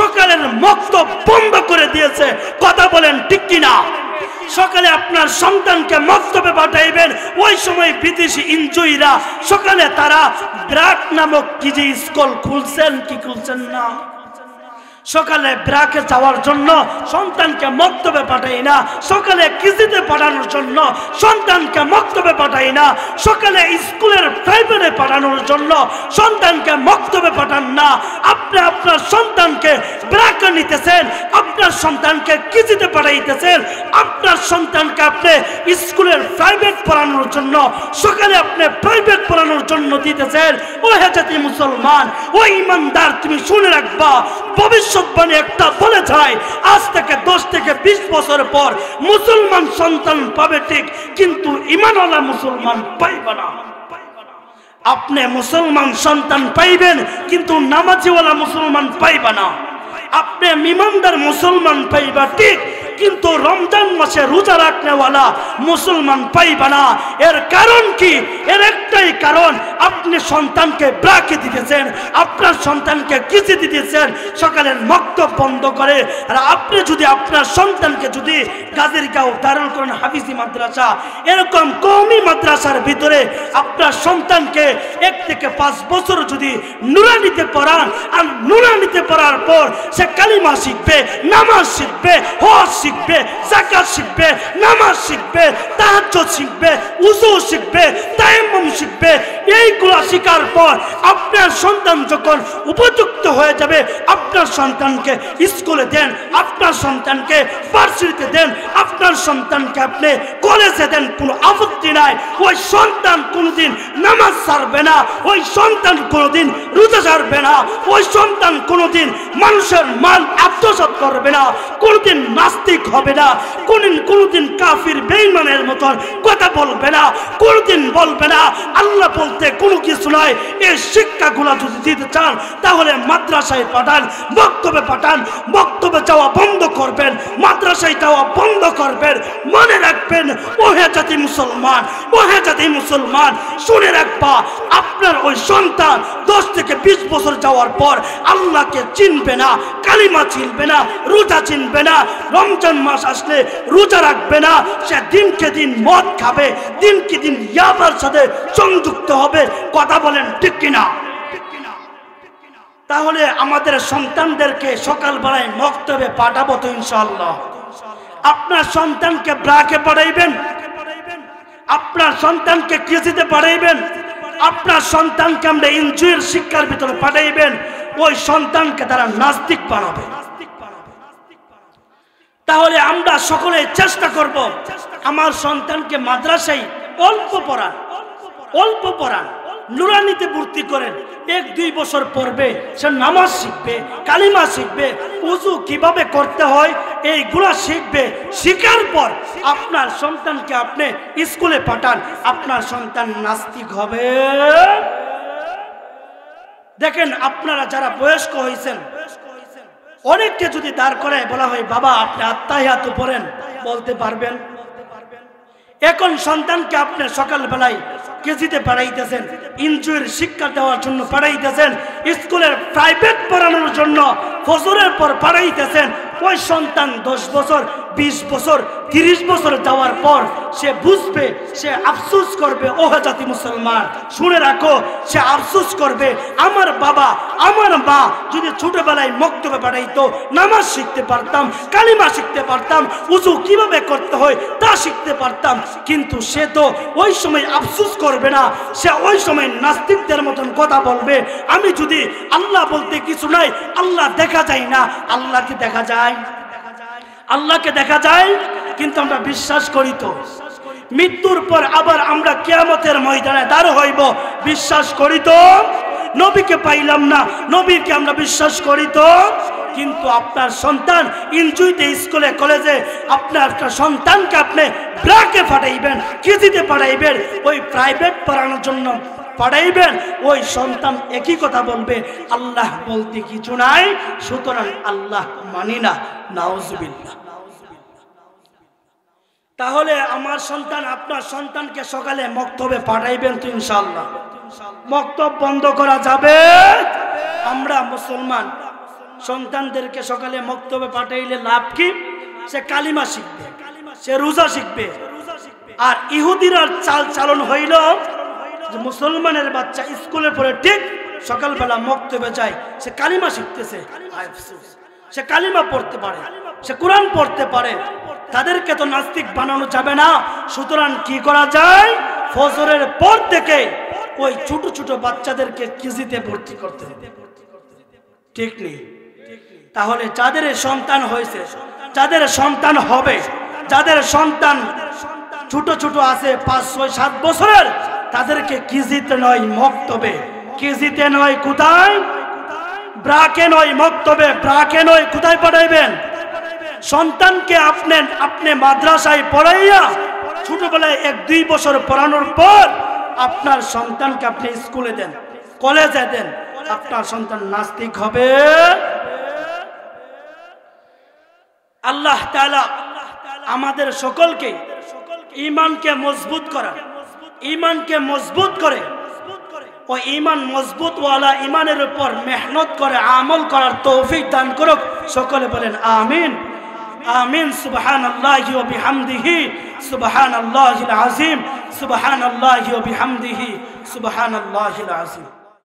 সকালের মক্তব বন্ধ করে দিয়েছে। কথা বলেন ঠিক কিনা? সকালে আপনার সন্তানকে মক্তবে পাঠাইবেন, ওই সময় বিদেশি এনজয়রা সকালে তারা ব্রাক নামক কি যে স্কুল খুলছেন কি খুলছেন না, সকালে ব্রাকে যাওয়ার জন্য সন্তানকে মক্তবে পাঠাই না, সকালে কিজিতে পাঠানোর জন্য সন্তানকে মক্তবে পাঠাই না, সকালে স্কুলের প্রাইভেটে পাঠানোর জন্য সন্তানকে মক্তবে পাঠান না। আপনি আপনার সন্তানকে ব্রাকে নিতেছেন, আপনার সন্তানকে কিজিতে পাঠাইতেছেন, আপনার সন্তানকে আপনি স্কুলের প্রাইভেট পড়ানোর জন্য সকালে আপনি প্রাইভেট পড়ানোর জন্য দিতেছেন। ও হেজাতি মুসলমান, ও ইমানদার, তুমি শুনে রাখবা, ভবিষ্যৎবাণী একটা বলে যায়, আজ থেকে 10 থেকে 20 বছর পর মুসলমান সন্তান পাবে ঠিক, কিন্তু ঈমানওয়ালা মুসলমান পাইবে না। আপনি মুসলমান সন্তান পাইবেন, কিন্তু নামাজিওয়ালা মুসলমান পাইবে না। আপনি ঈমানদার মুসলমান পাইবা ঠিক, কিন্তু রমজান মাসে রোজা রাখনেওয়ালা মুসলমান পাইবা না। এর কারণ কি? এর একটাই কারণ, আপনি সন্তানকে ব্রাকে দিতেছেন, আপনার সন্তানকে কিসে দিতেছেন সকালের মক্তব বন্ধ করে। আর আপনি যদি আপনার সন্তানকে যদি গাজীরগাঁও দারুল কোরআন হাফিজি মাদ্রাসা এরকম কওমি মাদ্রাসার ভিতরে আপনার সন্তানকে 1 থেকে 5 বছর যদি নুরানিতে পড়ান, আর নুরানিতে পড়ার পর সে কালিমা শিখবে, নামাজ শিখবে, হজ শিখবে, যাকাত শিখবে, নামাজ শিখবে, তাহাজ্জুদ শিখবে, ওযু শিখবে, তায়াম্মুম শিখবে, এইগুলো শেখার পর আপনার সন্তান যখন উপযুক্ত হয়ে যাবে, আপনার সন্তানকে স্কুলে দেন, আপনার সন্তানকে ভার্সিটিতে দেন, আপনার সন্তানকে আপনি কলেজে দেন, কোনো আপত্তি নাই। ওই সন্তান কোনোদিন নামাজ ছাড়বে না, ওই সন্তান কোনোদিন রোজা ছাড়বে না, ওই সন্তান কোনোদিন মানুষের মাল আত্মসাৎ করবে না, কোনোদিন নাস্তিক হবে না, কোনোদিন কাফির বেঈমানের মতন কথা বলবে না, কোনোদিন বলবে না আল্লাহ বলতে কোনো কিছু নয়। এই শিক্ষাগুলো যদি দিতে চান তাহলে মাদ্রাসায় পাঠান, বক্তব্যে পাঠান, বক্তব্যে যাওয়া বন্ধ করবেন, মাদ্রাসায় যাওয়া বন্ধ করবেন। মনে রাখবেন ওহে জাতি মুসলমান, ওহে জাতি মুসলমান, শুনে রাখবা আপনার ওই সন্তান 10 থেকে 20 বছর যাওয়ার পর আল্লাহকে চিনবে না, কালিমা চিনবে না, রোজা চিনবে না, রমজান মাস আসলে রোজা রাখবে না, সে দিনকে দিন মদ খাবে, দিনকে দিন ইয়াবার সাথে সংযুক্ত হবে। কথা বলেন ঠিক কিনা? তাহলে আমাদের সন্তানদেরকে সকালবেলায় মক্তবে পাঠাবো তো ইনশাআল্লাহ। আপনার সন্তানকে ব্রাকে পড়াইবেন, আপনার সন্তানকে কেজিতে পড়াইবেন, আপনার সন্তানকে আমরা ইনজুয়ের শিক্ষার ভিতরে পাঠাইবেন, ওই সন্তানকে তারা নাস্তিক বানাবে। তাহলে আমরা সকলে চেষ্টা করব আমার সন্তানকে মাদ্রাসায় অল্প পড়ান, নুরানিতে ভর্তি করেন। 1-2 বছর পড়বে, সে নামাজ শিখবে, কালিমা শিখবে, ওযু কিভাবে করতে হয় এইগুলা শিখবে। শিখার পর আপনার সন্তানকে আপনি স্কুলে পাঠান, আপনার সন্তান নাস্তিক হবে। দেখেন আপনারা যারা বয়স্ক হয়েছেন, অনেককে যদি দাঁড় করায় বলা হয় বাবা আপনি আত্তাহিয়াত পড়েন, বলতে পারবেন? এখন সন্তানকে আপনি সকালবেলায় কেজিতে পড়াইতেছেন, ইনজুয়ের শিক্ষা দেওয়ার জন্য পড়াইতেছেন, স্কুলের প্রাইভেট পড়ানোর জন্য ফজরের পর পড়াইতেছেন। ওই সন্তান 10 বছর, 20 বছর, 30 বছর যাওয়ার পর সে বুঝবে, সে আফসোস করবে। ও জাতি মুসলমান শুনে রাখো, সে আফসোস করবে আমার বাবা আমার মা যদি ছোটবেলায় মক্তবে পাঠাইতো, নামাজ শিখতে পারতাম, কালিমা শিখতে পারতাম, ওযু কিভাবে করতে হয় তা শিখতে পারতাম। কিন্তু সে তো ওই সময় আফসোস করবে না, সে ওই সময় নাস্তিকদের মতন কথা বলবে। আমি যদি আল্লাহ বলতে কিছু নাই, আল্লাহ দেখা যায় না, আল্লাহকে দেখা যায়, আল্লাহকে দেখা যায় কিন্তু আমরা বিশ্বাস করি তো। মৃত্যুর পর আবার আমরা কিয়ামতের ময়দানে দাঁড় হইব, বিশ্বাস করি তো। নবীকে পাইলাম না, নবীকে আমরা বিশ্বাস করি তো। কিন্তু আপনার সন্তান ইনজুইতে স্কুলে কলেজে আপনার সন্তানকে আপনি ব্রাকে পাঠাইবেন, কেজিতে পাঠাইবেন, ওই প্রাইভেট পড়ানোর জন্য পড়াইবেন, ওই সন্তান একই কথা বলবে আল্লাহ বলতে কিছু নাই, সুতরাং আল্লাহ মানি না। নাউজুবিল্লাহ। তাহলে আমার সন্তান আপনার সন্তানকে সকালে মক্তবে পাঠাইবেন তো ইনশাআল্লাহ? মক্তব বন্ধ করা যাবে? আমরা মুসলমান সন্তানদেরকে সকালে মক্তবে পাঠাইলে লাভ কি? সে কালিমা শিখবে, সে রোজা শিখবে। আর ইহুদিরা চাল চালন হইল যে মুসলমানের বাচ্চা স্কুলে পড়ে ঠিক সকালবেলা মক্তবে যায়, সে কালিমা শিখতেছে, সে কালিমা পড়তে পারে, সে কোরআন পড়তে পারে, তাদেরকে তো নাস্তিক বানানো যাবে না। সুতরাং কি করা যায়? ফজরের পর থেকে ওই ছোট ছোট বাচ্চাদেরকে কেজিতে ভর্তি করতে হবে। ঠিক নেই? তাহলে যাদের সন্তান হয়েছে, যাদের সন্তান হবে, যাদের সন্তান ছোট ছোট আছে 5, 6, 7 বছরের, তাদেরকে কেজিতে নয় মক্তবে, কেজিতে নয় কোথায়? ব্রাকে নয় মক্তবে, ব্রাকে নয় কোথায় পাঠাইবেন? সন্তানকে আপনি মাদ্রাসায় পড়াইয়া ছোটবেলায় 1-2 বছর পড়ানোর পর আপনার সন্তানকে আপনি স্কুলে দেন, কলেজে দেন, আপনার সন্তান নাস্তিক হবে? আল্লাহ তাআলা আমাদের সকলকে ঈমানকে মজবুত করা, ঈমানকে মজবুত করে ও ঈমান মজবুত ওয়ালা ঈমানের উপর মেহনত করে আমল করার তৌফিক দান করুক। সকলে বলেন আমিন আমিন। সুবহানাল্লাহি ওয়া বিহামদিহি সুবহানাল্লাহিল আযীম সুবহানাল্লাহি ওয়া বিহামদিহি সুবহানাল্লাহিল আযীম।